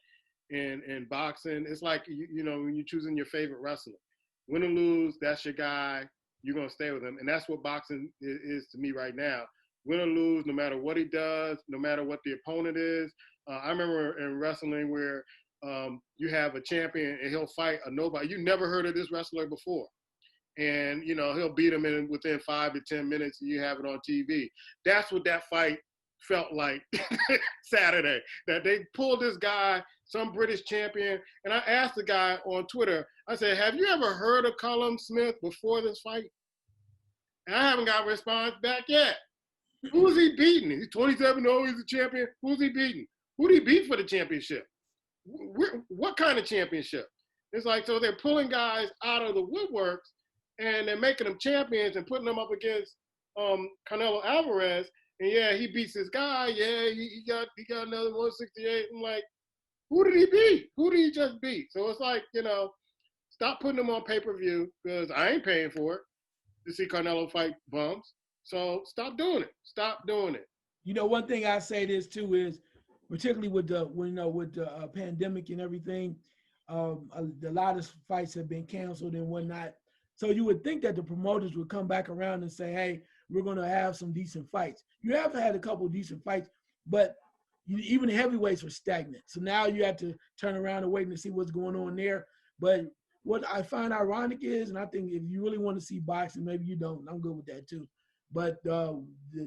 in boxing. It's like, when you're choosing your favorite wrestler. Win or lose, that's your guy. You're going to stay with him. And that's what boxing is to me right now. Win or lose, no matter what he does, no matter what the opponent is. I remember in wrestling where you have a champion and he'll fight a nobody. You never heard of this wrestler before. And, he'll beat him within 5 to 10 minutes and you have it on TV. That's what that fight felt like Saturday, that they pulled this guy, some British champion. And I asked the guy on Twitter, I said, have you ever heard of Callum Smith before this fight? And I haven't got a response back yet. Who's he beating? He's 27, he's a champion. Who's he beating? Who did he beat for the championship? What kind of championship? It's like, so they're pulling guys out of the woodworks and they're making them champions and putting them up against Canelo Alvarez. And yeah, he beats this guy. Yeah, he got another 168. I'm like, who did he beat? Who did he just beat? So it's like, stop putting them on pay-per-view because I ain't paying for it to see Canelo fight bums. So stop doing it. Stop doing it. One thing I say this too is, particularly with the pandemic and everything, a lot of fights have been canceled and whatnot. So you would think that the promoters would come back around and say, hey, we're going to have some decent fights. You have had a couple of decent fights, but even the heavyweights were stagnant. So now you have to turn around and wait and see what's going on there. But what I find ironic is, and I think if you really want to see boxing, maybe you don't, I'm good with that too. But the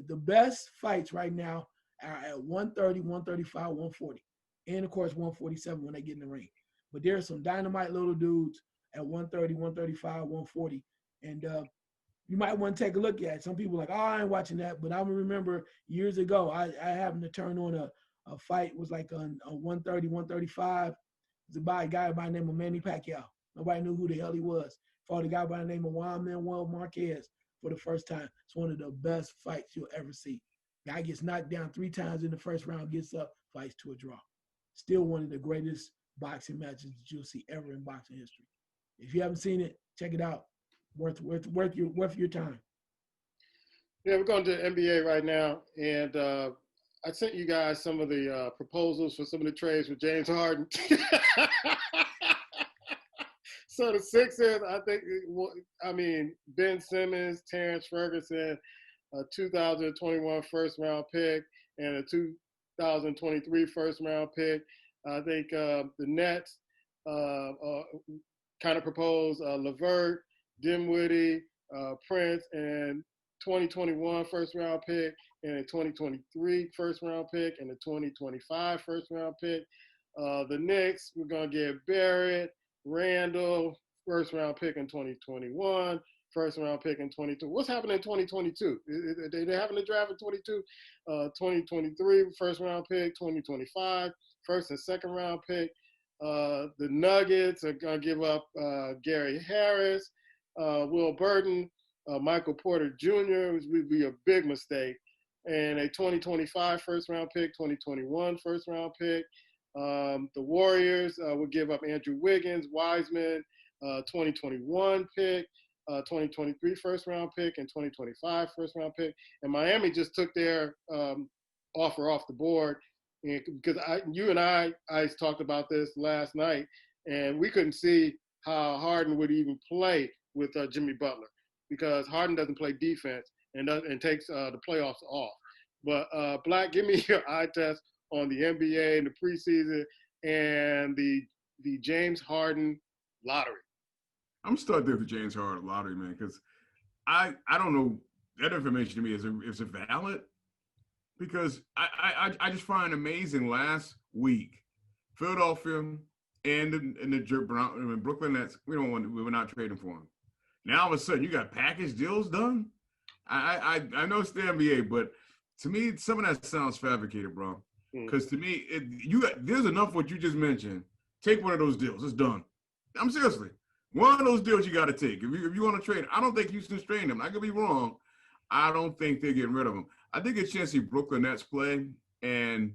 best fights right now are at 130, 135, 140. And of course, 147 when they get in the ring. But there's some dynamite little dudes at 130, 135, 140. And you might want to take a look at it. Some people are like, oh, I ain't watching that. But I remember years ago, I happened to turn on a fight. It was like on 130, 135. It was by a guy by the name of Manny Pacquiao. Nobody knew who the hell he was. Fought a guy by the name of Juan Manuel Marquez for the first time. It's one of the best fights you'll ever see. Guy gets knocked down 3 times in the first round, gets up, fights to a draw. Still one of the greatest boxing matches that you'll see ever in boxing history. If you haven't seen it, check it out. Worth your time. Yeah, we're going to the NBA right now, and I sent you guys some of the proposals for some of the trades with James Harden. So the Sixers, Ben Simmons, Terrence Ferguson, a 2021 first-round pick, and a 2023 first-round pick. I think the Nets kind of proposed LeVert, Dinwiddie, Prince, and 2021 first-round pick, and a 2023 first-round pick, and a 2025 first-round pick. The Knicks, we're going to get Barrett, Randall, first-round pick in 2021, first-round pick in 22. What's happening in 2022? They're having a draft in 22. 2023, first-round pick, 2025, first and second-round pick. The Nuggets are going to give up Gary Harris, Will Burton, Michael Porter Jr., which would be a big mistake, and a 2025 first-round pick, 2021 first-round pick. The Warriors would give up Andrew Wiggins, Wiseman, 2021 pick, 2023 first-round pick, and 2025 first-round pick. And Miami just took their offer off the board. And because you and I talked about this last night, and we couldn't see how Harden would even play with Jimmy Butler, because Harden doesn't play defense and takes the playoffs off. But Black, give me your eye test on the NBA and the preseason and the James Harden lottery. I'm starting with the James Harden lottery, man, because I don't know, that information to me is it valid? Because I just find amazing last week, Philadelphia and the Brooklyn Nets, we're not trading for him. Now all of a sudden you got package deals done. I know it's the NBA, but to me some of that sounds fabricated, bro. Because to me there's enough what you just mentioned. Take one of those deals, it's done. I'm seriously, one of those deals you got to take. If you want to trade, I don't think Houston's trading him. I could be wrong. I don't think they're getting rid of him. I think it's a chance to see Brooklyn Nets play, and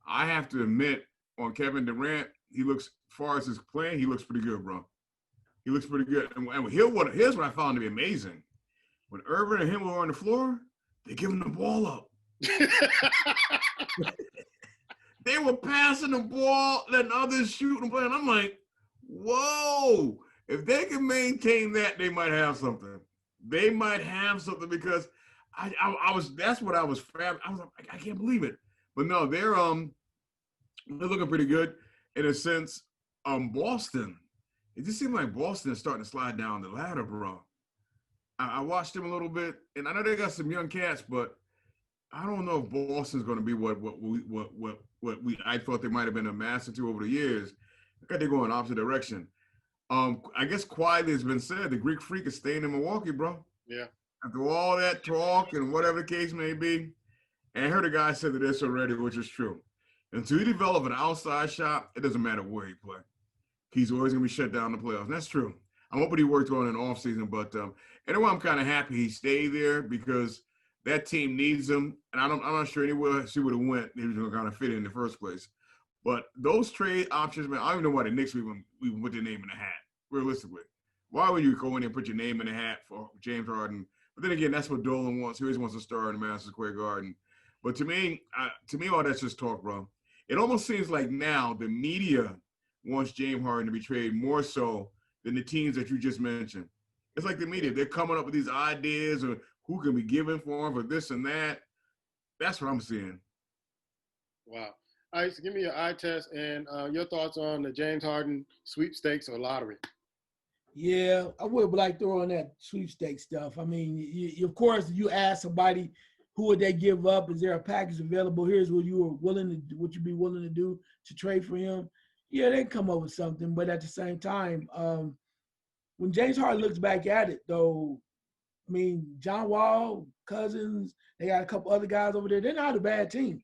I have to admit, on Kevin Durant, as far as his playing, he looks pretty good, bro. He looks pretty good. And here's what I found to be amazing. When Irvin and him were on the floor, they give him the ball up. They were passing the ball, letting others shoot and play. And I'm like, whoa. If they can maintain that, they might have something. They might have something, because that's what I was like, I can't believe it. But no, they're looking pretty good in a sense. Boston, it just seemed like Boston is starting to slide down the ladder, bro. I watched them a little bit, and I know they got some young cats, but I don't know if Boston's going to be what I thought they might have been amassing to over the years. I think they're going opposite direction. I guess quietly it's been said, the Greek Freak is staying in Milwaukee, bro. Yeah. After all that talk and whatever the case may be, and I heard a guy say this already, which is true. Until you develop an outside shot, it doesn't matter where you play. He's always going to be shut down in the playoffs. And that's true. I'm hoping he worked on it in the offseason, but anyway, I'm kind of happy he stayed there, because that team needs him. And I'm not sure anywhere she would have went, he was going to kind of fit in the first place. But those trade options, man, I don't even know why the Knicks we put their name in the hat, realistically. Why would you go in and put your name in the hat for James Harden? But then again, that's what Dolan wants. He always wants to star in the Madison Square Garden. But to me, all that's just talk, bro. It almost seems like now the media wants James Harden to be traded more so than the teams that you just mentioned. It's like the media, they're coming up with these ideas of who can be given for him for this and that. That's what I'm seeing. Wow. All right, so give me your eye test and your thoughts on the James Harden sweepstakes or lottery. Yeah, I would like throwing that sweepstakes stuff. I mean, of course, you ask somebody, who would they give up? Is there a package available? Here's what what you'd be willing to do to trade for him. Yeah, they come up with something, but at the same time, when James Harden looks back at it, though, I mean, John Wall, Cousins, they got a couple other guys over there. They're not a bad team.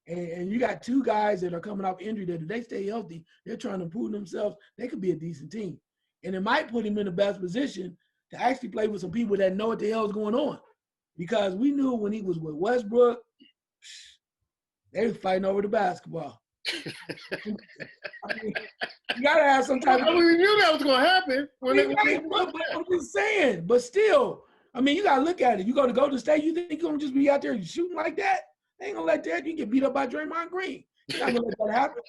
And you got two guys that are coming off injury that if they stay healthy, they're trying to prove themselves. They could be a decent team. And it might put him in the best position to actually play with some people that know what the hell is going on. Because we knew when he was with Westbrook, they were fighting over the basketball. I mean, you got to have some type of... I mean, we knew that was going to happen. But I'm just saying. But still, I mean, you got to look at it. You go to Golden State, you think you're going to just be out there shooting like that? They ain't going to let that. You get beat up by Draymond Green. You're not going to let that happen.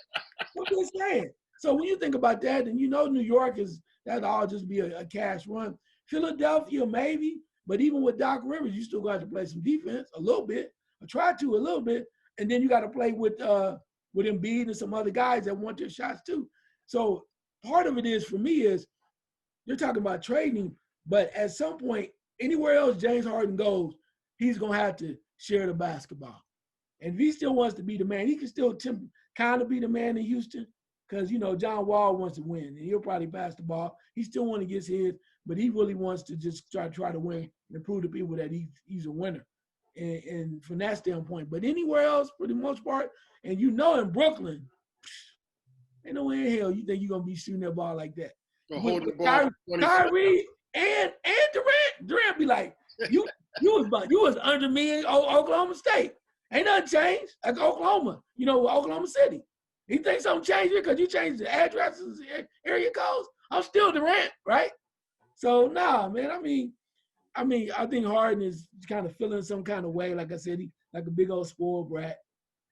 I'm just saying. So when you think about that, and you know New York that'll all just be a cash run. Philadelphia, maybe. But even with Doc Rivers, you still got to play some defense a little bit, or try to a little bit. And then you got to play with Embiid and some other guys that want their shots too. So part of it is, for me, is you're talking about trading, but at some point, anywhere else James Harden goes, he's going to have to share the basketball. And if he still wants to be the man, he can still kind of be the man in Houston, because, you know, John Wall wants to win, and he'll probably pass the ball. He still want to get his, but he really wants to just try to win and prove to people that he's a winner. And from that standpoint. But anywhere else, for the most part, and you know in Brooklyn, Ain't no way in hell you think you're gonna be shooting that ball like that. Or With holding the ball. Kyrie and Durant be like, you was under me in Oklahoma State. Ain't nothing changed. Like Oklahoma, Oklahoma City. You think something changed here because you changed the addresses, area codes? I'm still Durant, right? So nah, man. I think Harden is kind of feeling some kind of way. Like I said, he like a big old spoiled brat.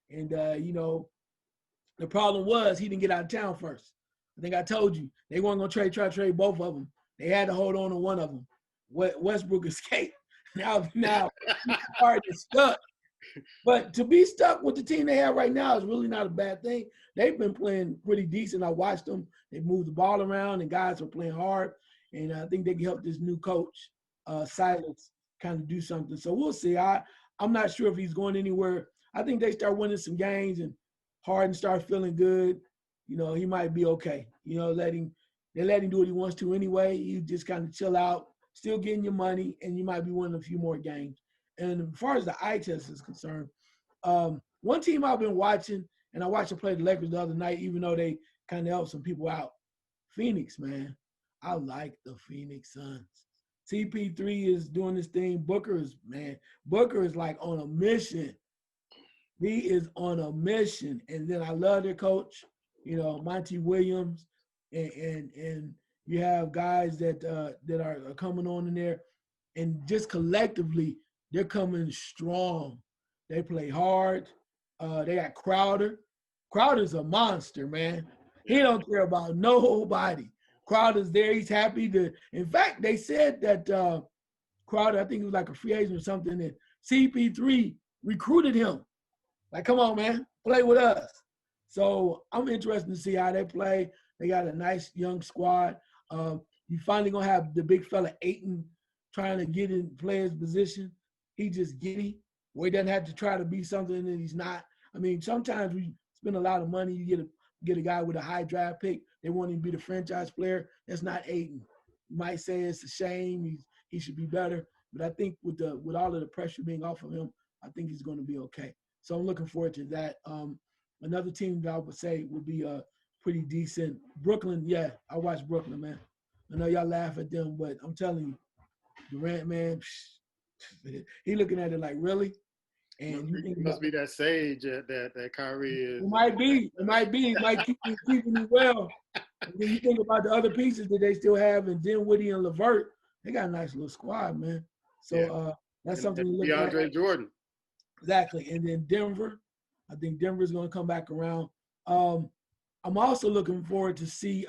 And the problem was he didn't get out of town first. I think I told you they weren't gonna try to trade both of them. They had to hold on to one of them. Westbrook escaped. Now Harden is stuck. But to be stuck with the team they have right now is really not a bad thing. They've been playing pretty decent. I watched them. They moved the ball around, and guys are playing hard. And I think they can help this new coach, Silas, kind of do something. So we'll see. I'm not sure if he's going anywhere. I think they start winning some games, and Harden start feeling good. He might be okay. They let him do what he wants to anyway. You just kind of chill out, still getting your money, and you might be winning a few more games. And as far as the eye test is concerned, one team I've been watching, and I watched them play the Lakers the other night, even though they kind of helped some people out. Phoenix, man. I like the Phoenix Suns. CP3 is doing this thing. Booker is like on a mission. He is on a mission. And then I love their coach, Monty Williams, and you have guys that are coming on in there, and just collectively they're coming strong. They play hard. They got Crowder. Crowder's a monster, man. He don't care about nobody. Crowder's there. He's happy to. In fact, they said that Crowder, I think he was like a free agent or something, and CP3 recruited him. Like, come on, man, play with us. So I'm interested to see how they play. They got a nice young squad. You finally gonna have the big fella Ayton trying to get in player's position. He just giddy, where he doesn't have to try to be something that he's not. I mean, sometimes we spend a lot of money. You get a guy with a high draft pick. They want him to be the franchise player. That's not Ayton. You might say it's a shame. He should be better. But I think with all of the pressure being off of him, I think he's going to be okay. So I'm looking forward to that. Another team that I would say would be pretty decent. Brooklyn, yeah, I watch Brooklyn, man. I know y'all laugh at them, but I'm telling you, Durant, man, he looking at it like, really? And you think it must be that sage that Kyrie is. It might be. It might keep him well. And then you think about the other pieces that they still have, and Dinwiddie and LeVert, they got a nice little squad, man. So that's something to look at. DeAndre Jordan. Exactly. And then Denver, I think Denver's going to come back around. I'm also looking forward to see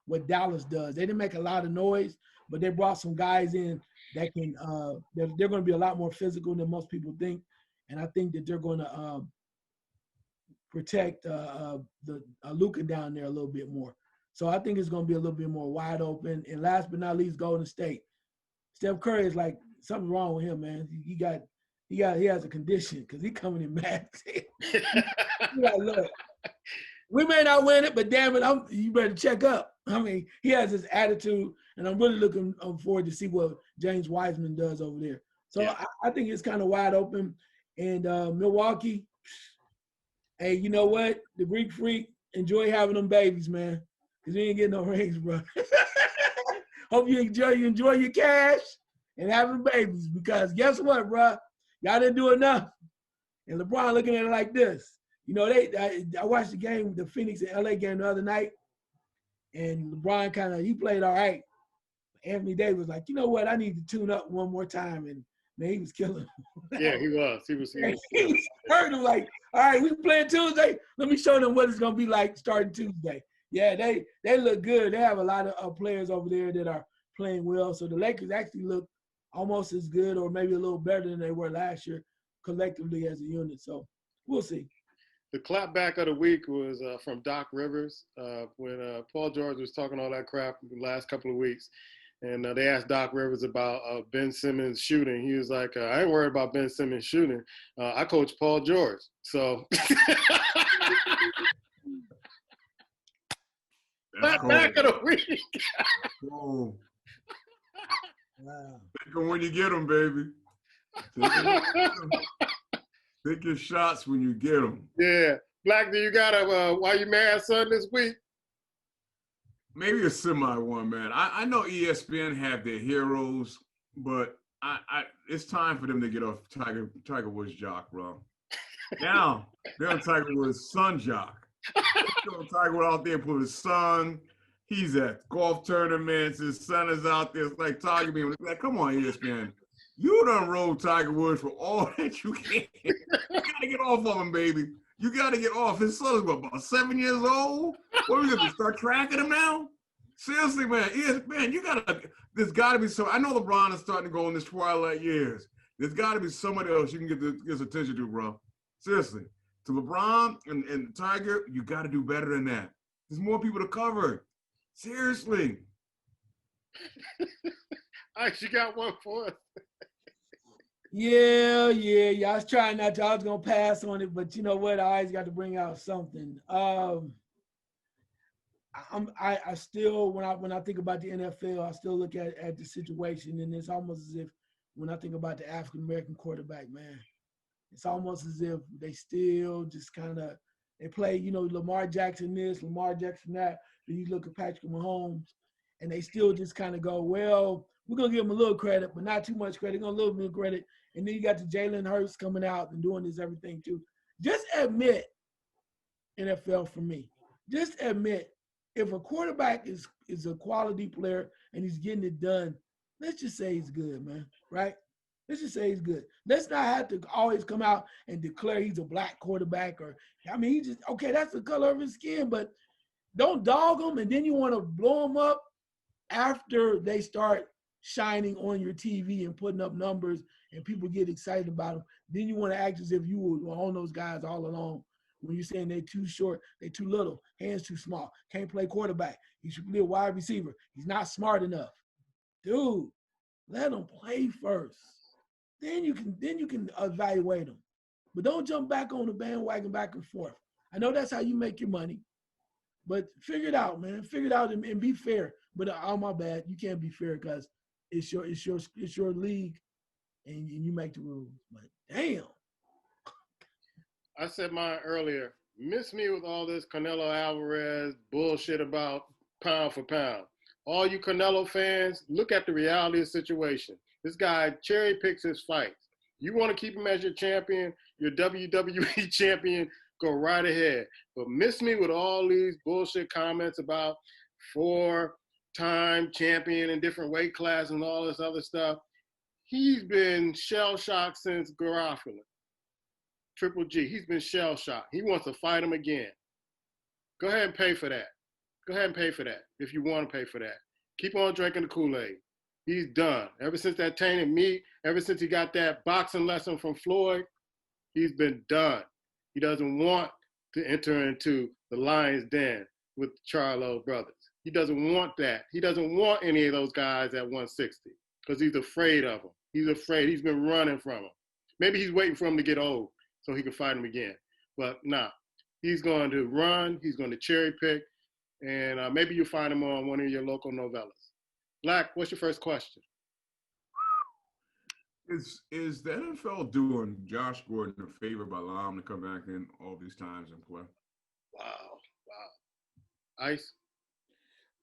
what Dallas does. They didn't make a lot of noise, but they brought some guys in that can they're going to be a lot more physical than most people think. And I think that they're going to protect the Luka down there a little bit more. So I think it's going to be a little bit more wide open. And last but not least, Golden State. Steph Curry is like, something's wrong with him, man. He has a condition because he's coming in mad. Look, we may not win it, but damn it, you better check up. I mean, he has this attitude, and I'm really looking forward to see what James Wiseman does over there. So yeah. I think it's kind of wide open. And Milwaukee, hey, you know what? The Greek Freak, enjoy having them babies, man, because you ain't getting no rings, bro. Hope you enjoy your cash and having babies, because guess what, bro? Y'all didn't do enough. And LeBron looking at it like this. I watched the game, the Phoenix and LA game the other night, and LeBron he played all right. Anthony Davis was like, you know what? I need to tune up one more time. And man, he was killing him. Yeah, he was. He was hurting him like, all right, we playing Tuesday. Let me show them what it's gonna be like starting Tuesday. Yeah, they look good. They have a lot of players over there that are playing well. So the Lakers actually look almost as good, or maybe a little better than they were last year collectively as a unit. So we'll see. The clapback of the week was from Doc Rivers when Paul George was talking all that crap the last couple of weeks. And they asked Doc Rivers about Ben Simmons shooting. He was like, I ain't worried about Ben Simmons shooting. I coach Paul George. So clapback of the week. Cool. Wow. Take them when you get them, baby. Take your shots when you get them. Yeah. Black, do you got a Why You Mad son this week? maybe a semi one, man. I know ESPN have their heroes, but it's time for them to get off Tiger Woods' jock, bro. Now they're on Tiger Woods' son jock. Tiger Woods out there with his son. He's at golf tournaments. His son is out there. It's like Tiger being like, come on, ESPN. You done rode Tiger Woods for all that you can. You gotta get off of him, baby. You gotta get off. His son is what, about 7 years old? What are we gonna start tracking him now? Seriously, man. Man, there's gotta be I know LeBron is starting to go in his twilight years. There's gotta be somebody else you can get his attention to, bro. Seriously. To LeBron and Tiger, you gotta do better than that. There's more people to cover. Seriously. Ice, you got one for us. Yeah. I was trying not to. I was gonna pass on it, but you know what? I always got to bring out something. I still, when I think about the NFL, I still look at the situation, and it's almost as if when I think about the African American quarterback, man, it's almost as if they still just kind of they play, you know, Lamar Jackson this, Lamar Jackson that. Then you look at Patrick Mahomes, and they still just kind of go, well, we're going to give him a little credit, but not too much credit. Going to a little bit of credit. And then you got the Jalen Hurts coming out and doing this everything too. Just admit, NFL for me, just admit if a quarterback is a quality player and he's getting it done, let's just say he's good, man, right? Let's just say he's good. Let's not have to always come out and declare he's a black quarterback he just, okay, that's the color of his skin, but don't dog him and then you want to blow him up after they start shining on your TV and putting up numbers and people get excited about them. Then you want to act as if you were on those guys all along when you're saying they're too short, they're too little, hands too small, can't play quarterback. He should be a wide receiver. He's not smart enough. Dude, let him play first. Then you can evaluate them. But don't jump back on the bandwagon back and forth. I know that's how you make your money. But figure it out, man. Figure it out and be fair. But my bad. You can't be fair because it's your league and you make the rules. But damn. I said mine earlier. Miss me with all this Canelo Alvarez bullshit about pound for pound. All you Canelo fans, look at the reality of the situation. This guy cherry picks his fights. You want to keep him as your champion, your WWE champion, go right ahead. But miss me with all these bullshit comments about 4-time champion in different weight classes and all this other stuff. He's been shell-shocked since Garofalo. Triple G, he's been shell-shocked. He wants to fight him again. Go ahead and pay for that. Go ahead and pay for that if you want to pay for that. Keep on drinking the Kool-Aid. He's done. Ever since that tainted meat, ever since he got that boxing lesson from Floyd, he's been done. He doesn't want to enter into the lion's den with the Charlo brothers. He doesn't want that. He doesn't want any of those guys at 160 because he's afraid of them. He's afraid. He's been running from them. Maybe he's waiting for him to get old so he can fight him again. But nah, he's going to run. He's going to cherry pick. And maybe you'll find him on one of your local novellas. Black, what's your first question? Is the NFL doing Josh Gordon a favor by allowing him to come back in all these times and play? Wow. Ice?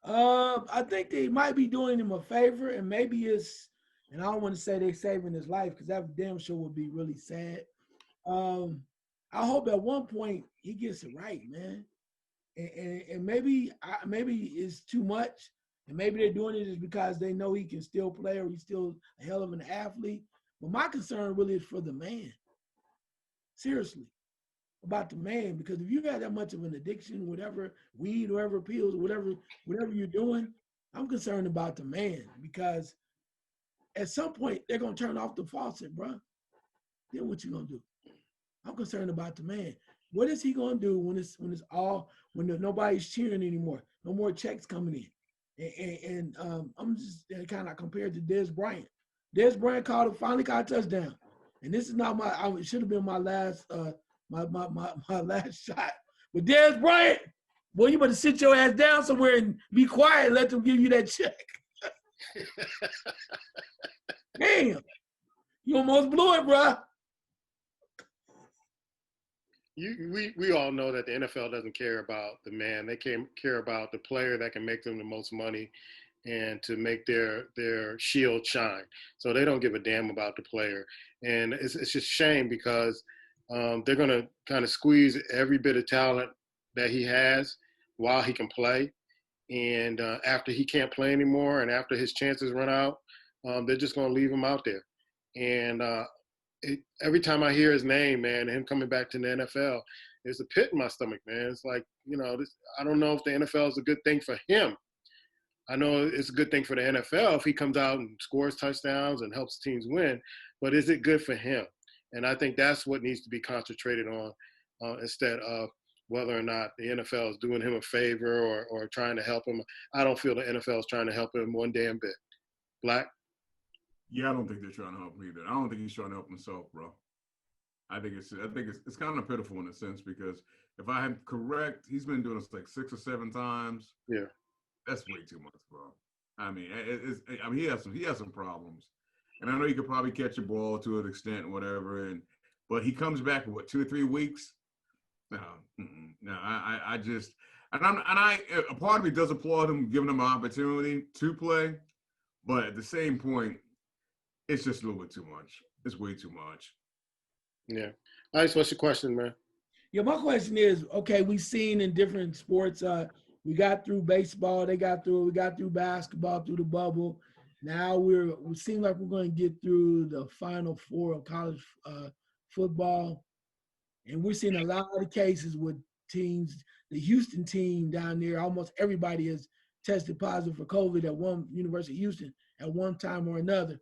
I think they might be doing him a favor, and maybe and I don't want to say they're saving his life because that damn sure would be really sad. I hope at one point he gets it right, man. And maybe it's too much, and maybe they're doing it just because they know he can still play or he's still a hell of an athlete. But my concern really is for the man. Seriously, about the man, because if you got that much of an addiction, whatever, weed, whatever pills, whatever you're doing, I'm concerned about the man because at some point they're gonna turn off the faucet, bro. Then what you gonna do? I'm concerned about the man. What is he gonna do when nobody's cheering anymore? No more checks coming in. And I'm just kind of compared to Dez Bryant. Dez Bryant finally caught a touchdown, and this is not it should have been my last my last shot. But Dez Bryant, boy, you better sit your ass down somewhere and be quiet and let them give you that check. Damn, you almost blew it, bro. we all know that the NFL doesn't care about the man. They care about the player that can make them the most money and to make their shield shine. So they don't give a damn about the player. And it's just shame because they're going to kind of squeeze every bit of talent that he has while he can play. And after he can't play anymore and after his chances run out, they're just going to leave him out there. And every time I hear his name, man, him coming back to the NFL, there's a pit in my stomach, man. It's like, I don't know if the NFL is a good thing for him. I know it's a good thing for the NFL if he comes out and scores touchdowns and helps teams win, but is it good for him? And I think that's what needs to be concentrated on instead of whether or not the NFL is doing him a favor or trying to help him. I don't feel the NFL is trying to help him one damn bit. Black? Yeah, I don't think they're trying to help him either. I don't think he's trying to help himself, bro. I think it's kind of pitiful in a sense because if I am correct, he's been doing this like 6 or 7 times. Yeah, that's way too much, bro. I mean, he has some problems, and I know he could probably catch a ball to an extent, whatever. But he comes back in what 2 or 3 weeks. No, I just a part of me does applaud him giving him an opportunity to play, but at the same point, it's just a little bit too much. It's way too much. Yeah. Ice, what's your question, man? Yeah, my question is, okay, we've seen in different sports, we got through baseball, we got through basketball, through the bubble. Now we seem like we're going to get through the Final Four of college football. And we're seeing a lot of cases with teams, the Houston team down there, almost everybody has tested positive for COVID at one University of Houston at one time or another.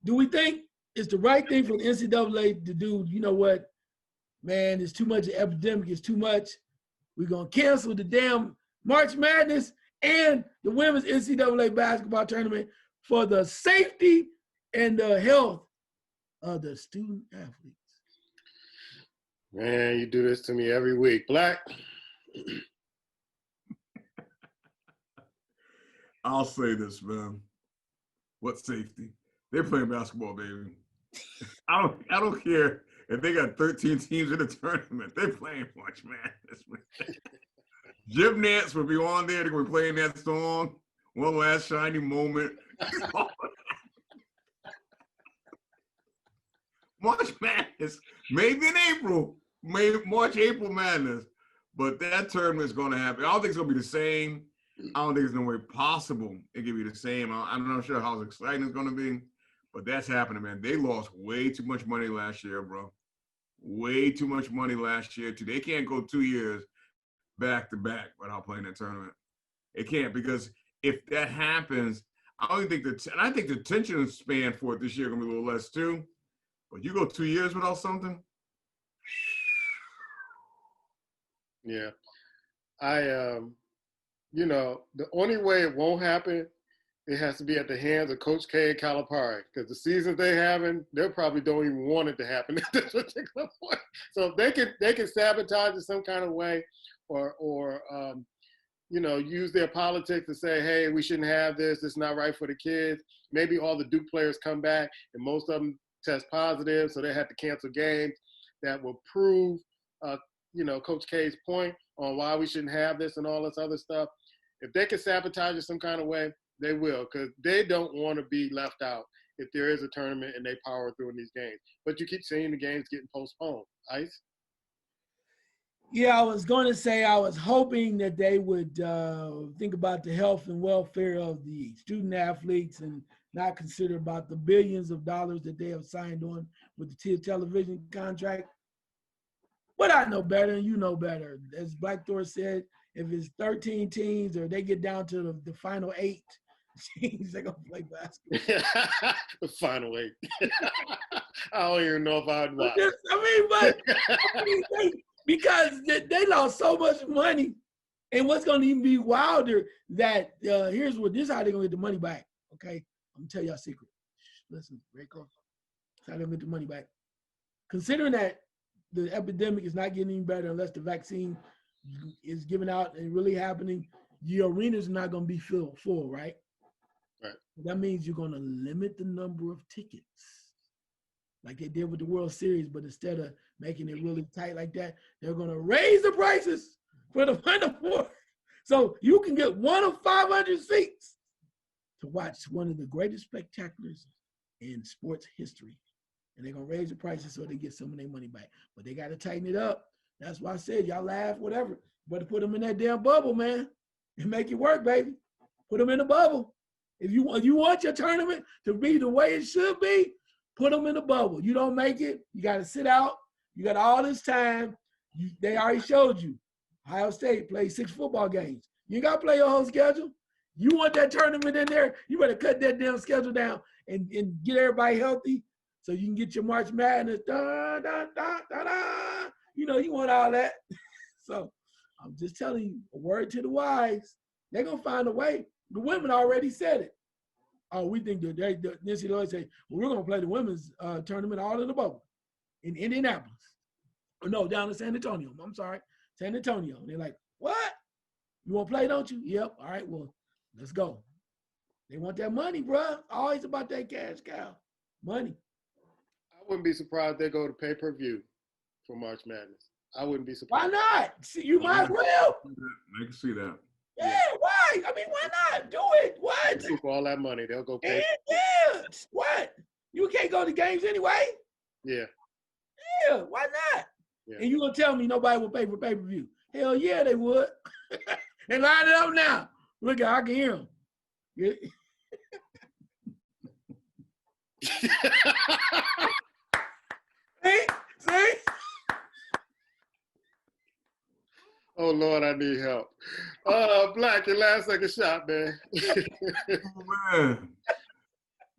Do we think it's the right thing for the NCAA to do? You know what, man, it's too much epidemic, it's too much. We're going to cancel the damn March Madness and the women's NCAA basketball tournament for the safety and the health of the student athletes. Man, you do this to me every week. Black? I'll say this, man. What safety? They're playing basketball, baby. I don't care if they got 13 teams in the tournament. They're playing March Madness, man. Jim Nance will be on there. They're going to be playing that song. One last shiny moment. March Madness, maybe in April, maybe March, April Madness, but that tournament is going to happen. I don't think it's going to be the same. I don't think it's no way possible it could be the same. I'm not sure how exciting it's going to be, but that's happening, man. They lost way too much money last year, bro. Way too much money last year, too. They can't go 2 years back to back without playing that tournament. It can't, because if that happens, I think the attention span for it this year is going to be a little less, too. But you go 2 years without something? Yeah. The only way it won't happen, it has to be at the hands of Coach K and Calipari, because the seasons they're having, they probably don't even want it to happen at this particular point. So if they can sabotage it some kind of way or use their politics to say, hey, we shouldn't have this, it's not right for the kids. Maybe all the Duke players come back and most of them test positive, so they have to cancel games. That will prove, Coach K's point on why we shouldn't have this and all this other stuff. If they can sabotage it some kind of way, they will, because they don't want to be left out if there is a tournament and they power through in these games. But you keep seeing the games getting postponed. Ice? Yeah, I was going to say I was hoping that they would think about the health and welfare of the student athletes and not consider about the billions of dollars that they have signed on with the television contract. But I know better and you know better. As Black Thor said, if it's 13 teams or they get down to the final 8 teams, they're going to play basketball. The final 8. I don't even know if I'd watch. Because they lost so much money. And what's going to even be wilder that this is how they're going to get the money back. Okay? I'm going to tell y'all a secret. Listen, very close. That's how they're going to get the money back. Considering that the epidemic is not getting any better unless the vaccine is given out and really happening, the arenas are not going to be full, right? Right. That means you're going to limit the number of tickets. like they did with the World Series, but instead of making it really tight like that, they're going to raise the prices for the Final Four. So you can get one of 500 seats to watch one of the greatest spectaculars in sports history. And they're going to raise the prices so they get some of their money back. But they got to tighten it up. That's why I said, y'all laugh, whatever. But put them in that damn bubble, man, and make it work, baby. Put them in the bubble. If you want your tournament to be the way it should be, put them in the bubble. You don't make it, you got to sit out. You got all this time. They already showed you. Ohio State played 6 football games. You got to play your whole schedule. You want that tournament in there, you better cut that damn schedule down and get everybody healthy so you can get your March Madness. Da, da, da, da, da. You know, you want all that. So I'm just telling you, a word to the wise. They're going to find a way. The women already said it. Oh, we think that the NCAA say, well, we're going to play the women's tournament all in the bubble in Indianapolis. Or no, down in San Antonio. I'm sorry, San Antonio. And they're like, what? You want to play, don't you? Yep. All right, well, let's go. They want that money, bro. Always about that cash cow. Money. I wouldn't be surprised they go to pay-per-view for March Madness. I wouldn't be surprised. Why not? See, you might as well. I can see that. Yeah, why? I mean, why not? Do it. What? For all that money, they'll go pay. Yeah. What? You can't go to games anyway? Yeah. Yeah, why not? Yeah. And you gonna tell me nobody will pay for pay-per-view? Hell yeah, they would. And line it up now. Look, I can hear them. Yeah. See? Oh Lord, I need help. Black, your last second shot, man. Oh, man.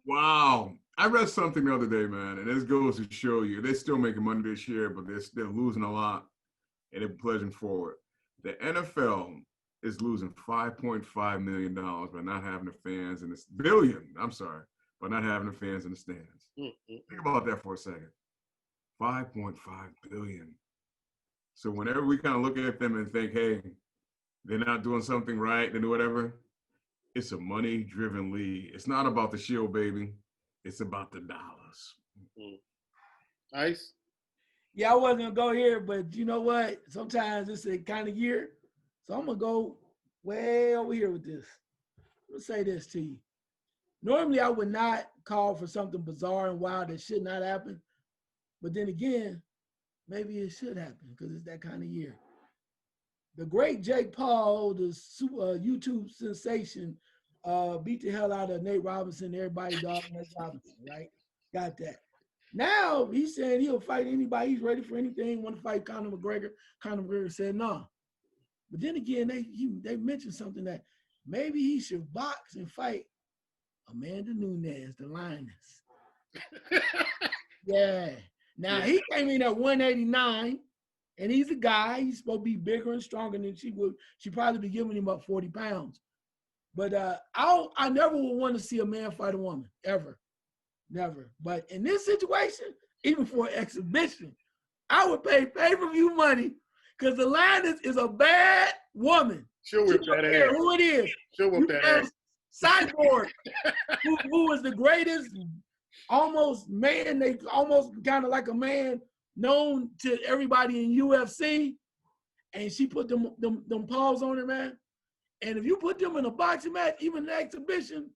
Wow. I read something the other day, man, and this goes to show you they're still making money this year, but they're losing a lot, and they're pledging forward. The NFL is losing $5.5 million by not having the fans in the by not having the fans in the stands. Think about that for a second. $5.5 billion. So whenever we kind of look at them and think, hey, they're not doing something right, they do whatever, it's a money-driven league. It's not about the shield, baby. It's about the dollars. Ice? Yeah, I wasn't gonna go here, but you know what? Sometimes it's a kind of year. So I'm gonna go way over here with this. Let's say this to you. Normally, I would not call for something bizarre and wild that should not happen. But then again, maybe it should happen because it's that kind of year. The great Jake Paul, the YouTube sensation, beat the hell out of Nate Robinson. Everybody dog Nate Robinson, right? Got that. Now he's saying he'll fight anybody. He's ready for anything. Want to fight Conor McGregor. Conor McGregor said no. But then again, they mentioned something that maybe he should box and fight Amanda Nunes, the lioness. Yeah. Now he came in at 189, and he's a guy. He's supposed to be bigger and stronger than she would. She'd probably be giving him up 40 pounds. But I never would want to see a man fight a woman, ever. Never. But in this situation, even for an exhibition, I would pay pay-per-view money because the lioness is a bad woman. She'll whip that ass. Who it is. She'll whip that ass. Cyborg, who is the greatest almost man, they almost kind of like a man known to everybody in UFC, and she put them paws on her, man. And if you put them in a boxing match, even an exhibition,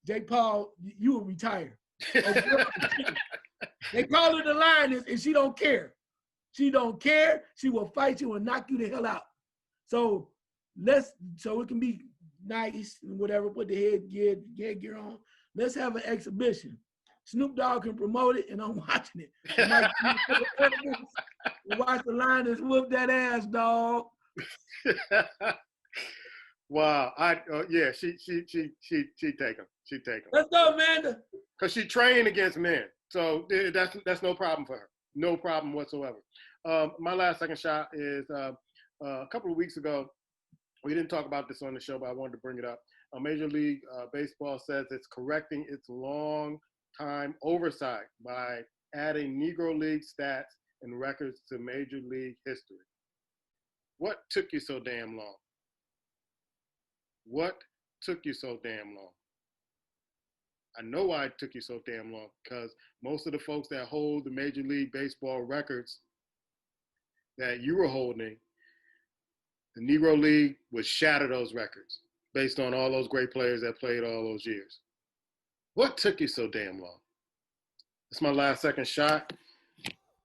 Jake Paul, you will retire. They call her the lioness, and she don't care. She don't care. She will fight you and knock you the hell out. So it can be nice and whatever. Put the headgear on. Let's have an exhibition. Snoop Dogg can promote it, and I'm watching it. Watch the lioness whoop that ass, dog. Wow. She take him. She take him. Let's go, Amanda. Because she trained against men. So that's no problem for her. No problem whatsoever. My last second shot is a couple of weeks ago. We didn't talk about this on the show, but I wanted to bring it up. Major League Baseball says it's correcting its long-time oversight by adding Negro League stats and records to Major League history. What took you so damn long? What took you so damn long? I know why it took you so damn long, because most of the folks that hold the Major League Baseball records that you were holding, the Negro League would shatter those records based on all those great players that played all those years. What took you so damn long? That's my last second shot.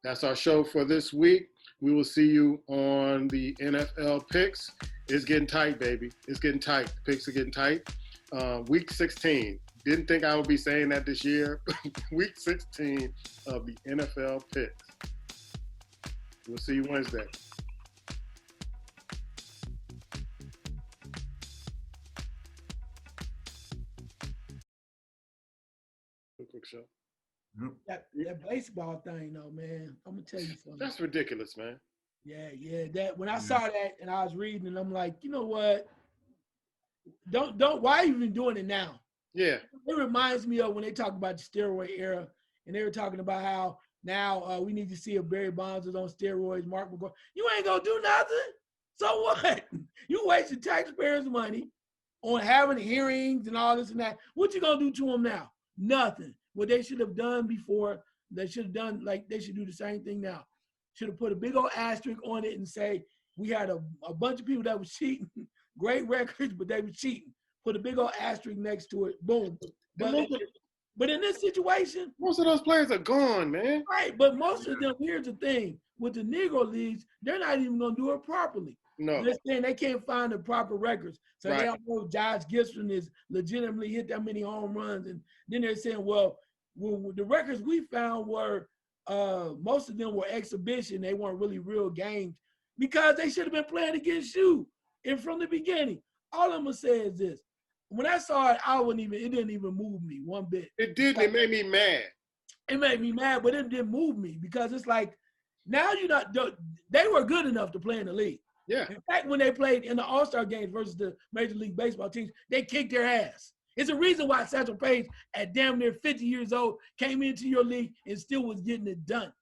That's our show for this week. We will see you on the NFL picks. It's getting tight, baby. It's getting tight. The picks are getting tight. Week 16. Didn't think I would be saying that this year. Week 16 of the NFL picks. We'll see you Wednesday. Quick show. That baseball thing, though, man. I'm gonna tell you something. That's ridiculous, man. Yeah. That when I saw that and I was reading, and I'm like, you know what? Don't. Why are you even doing it now? Yeah. It reminds me of when they talk about the steroid era, and they were talking about how now we need to see if Barry Bonds is on steroids, Mark McGwire. You ain't gonna do nothing. So what? You wasting taxpayers' money on having hearings and all this and that. What you gonna do to them now? Nothing. What they should have done before, they should have done, like, they should do the same thing now. Should have put a big old asterisk on it and say, we had a bunch of people that was cheating, great records, but they were cheating. Put a big old asterisk next to it, boom. But in this situation, most of those players are gone, man. Right, but most of them, here's the thing, with the Negro Leagues, they're not even going to do it properly. No. They're saying they can't find the proper records. So Right. they don't know if Josh Gibson is legitimately hit that many home runs. And then they're saying, well, the records we found were, most of them were exhibition. They weren't really real games because they should have been playing against you. And from the beginning, all I'm going to say is this. When I saw it, it didn't even move me one bit. It didn't. It made me mad. It made me mad, but it didn't move me because it's like, now they were good enough to play in the league. Yeah. In fact, when they played in the All-Star games versus the Major League Baseball teams, they kicked their ass. It's a reason why Satchel Paige, at damn near 50 years old, came into your league and still was getting it done.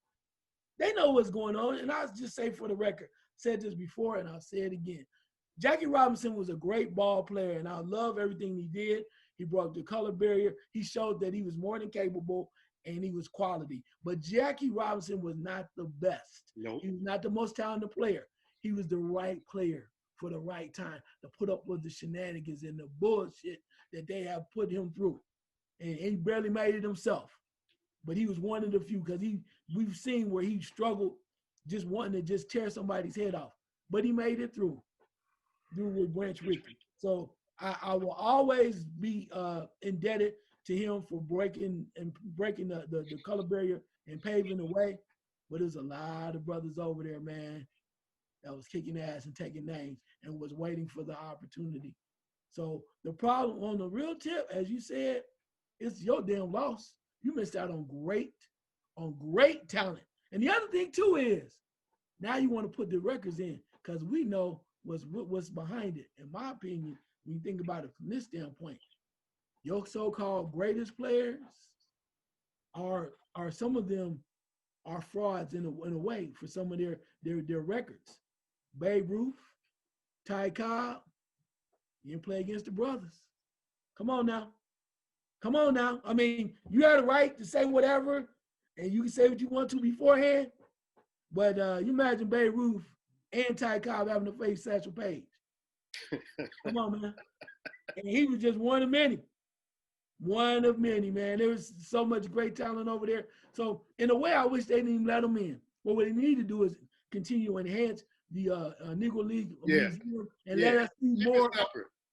They know what's going on, and I'll just say for the record, said this before and I'll say it again. Jackie Robinson was a great ball player, and I love everything he did. He broke the color barrier. He showed that he was more than capable, and he was quality. But Jackie Robinson was not the best. Nope. He was not the most talented player. He was the right player for the right time to put up with the shenanigans and the bullshit that they have put him through. And he barely made it himself. But he was one of the few, because we've seen where he struggled just wanting to just tear somebody's head off. But he made it through with Branch Rickey. So I will always be indebted to him for breaking the color barrier and paving the way. But there's a lot of brothers over there, man, that was kicking ass and taking names and was waiting for the opportunity. So the problem on the real tip, as you said, it's your damn loss. You missed out on great talent. And the other thing too is, now you want to put the records in because we know what's behind it. In my opinion, when you think about it from this standpoint, your so-called greatest players are some of them are frauds in a way for some of their records. Babe Ruth, Ty Cobb, you didn't play against the brothers. Come on now. I mean, you had a right to say whatever, and you can say what you want to beforehand, but you imagine Babe Ruth and Ty Cobb having to face Satchel Paige. Come on, man. And he was just one of many. One of many, man. There was so much great talent over there. So in a way, I wish they didn't even let them in. But what they need to do is continue to enhance the Negro League museum and let us see more.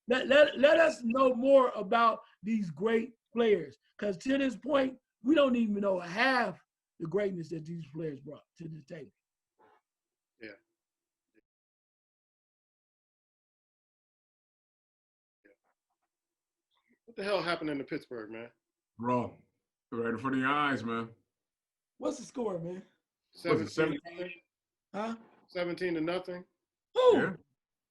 Let us know more about these great players. Because to this point, we don't even know half the greatness that these players brought to the table. Yeah. What the hell happened in Pittsburgh, man? Bro, right in front of your eyes, man. What's the score, man? 17. Huh? 17-0. Who? Yeah.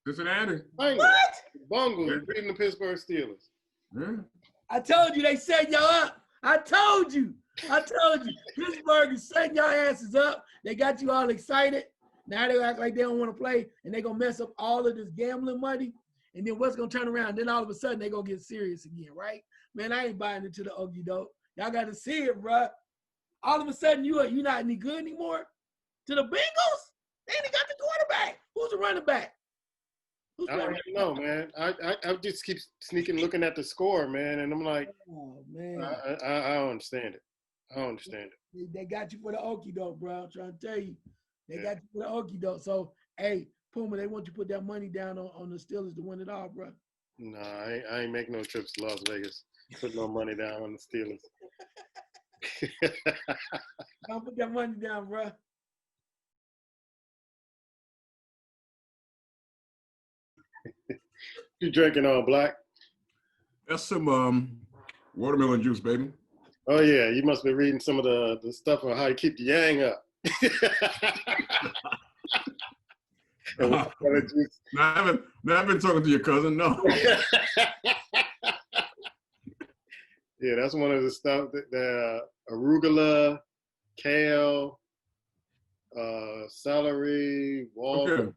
Cincinnati. Bengals. What? Bengals beating the Pittsburgh Steelers. Yeah. I told you they set y'all up. I told you. Pittsburgh is setting y'all asses up. They got you all excited. Now they act like they don't want to play, and they're going to mess up all of this gambling money. And then what's going to turn around? Then all of a sudden, they're going to get serious again, right? Man, I ain't buying into the okie doke. Y'all got to see it, bro. All of a sudden, you not any good anymore. To the Bengals, they ain't got the quarterback. Who's the running back? I don't even know, man. I just keep sneaking looking at the score, man, and I'm like, oh man, I don't understand it. I don't understand it. They got you for the okie doke, bro. I'm trying to tell you, they got you for the okie doke. So, hey, Puma, they want you to put that money down on the Steelers to win it all, bro. Nah, I ain't making no trips to Las Vegas. Put no money down on the Steelers. Don't put that money down, bro. You drinking on Black? That's some watermelon juice, baby. Oh yeah, you must be reading some of the stuff on how you keep the yang up. I haven't been talking to your cousin, no. Yeah, that's one of the stuff that arugula, kale, celery, walnuts,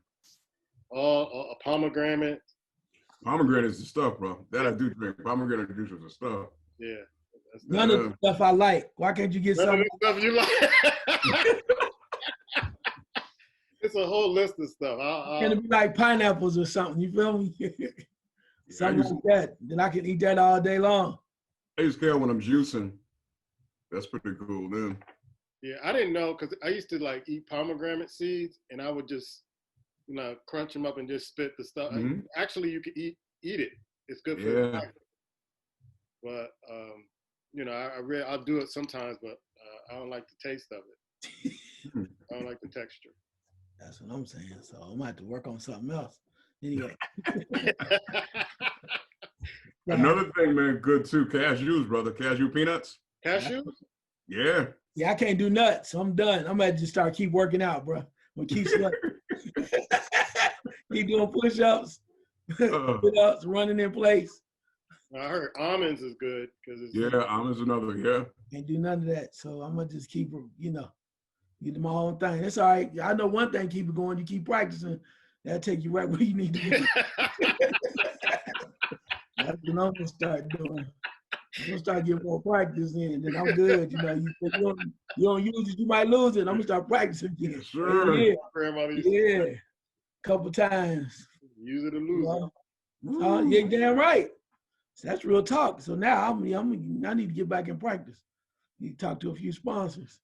all pomegranate. Pomegranate is the stuff, bro. That I do drink. Pomegranate juice is the stuff. Yeah. None of the stuff I like. Why can't you get None some of the stuff you like? It's a whole list of stuff. Can it be like pineapples or something? You feel me? Something like that. Then I can eat that all day long. I use kale when I'm juicing. That's pretty cool, then. Yeah, I didn't know because I used to like eat pomegranate seeds, and I would just, crunch them up and just spit the stuff. Mm-hmm. Actually, you can eat it. It's good for yeah. the But I'll do it sometimes, but I don't like the taste of it. I don't like the texture. That's what I'm saying. So I'm gonna have to work on something else. Anyway. Another thing, man, good too. Cashews, brother. Cashew peanuts. Cashews? Yeah. Yeah, I can't do nuts, so I'm done. I'm gonna just keep working out, bro. I'm gonna keep sweating. Keep doing push-ups, sit-ups, running in place. I heard almonds is good because almonds another. Yeah. Can't do none of that, so I'm gonna just keep, do my own thing. That's all right. I know one thing, keep it going. You keep practicing, that'll take you right where you need to be. That's what I'm gonna start doing. I'm gonna start getting more practice in, then I'm good. You don't use it, you might lose it. I'm gonna start practicing again. Sure. Yeah. Couple times. Use it or lose it. You're damn right. So that's real talk. So now I need to get back in practice. Need to talk to a few sponsors.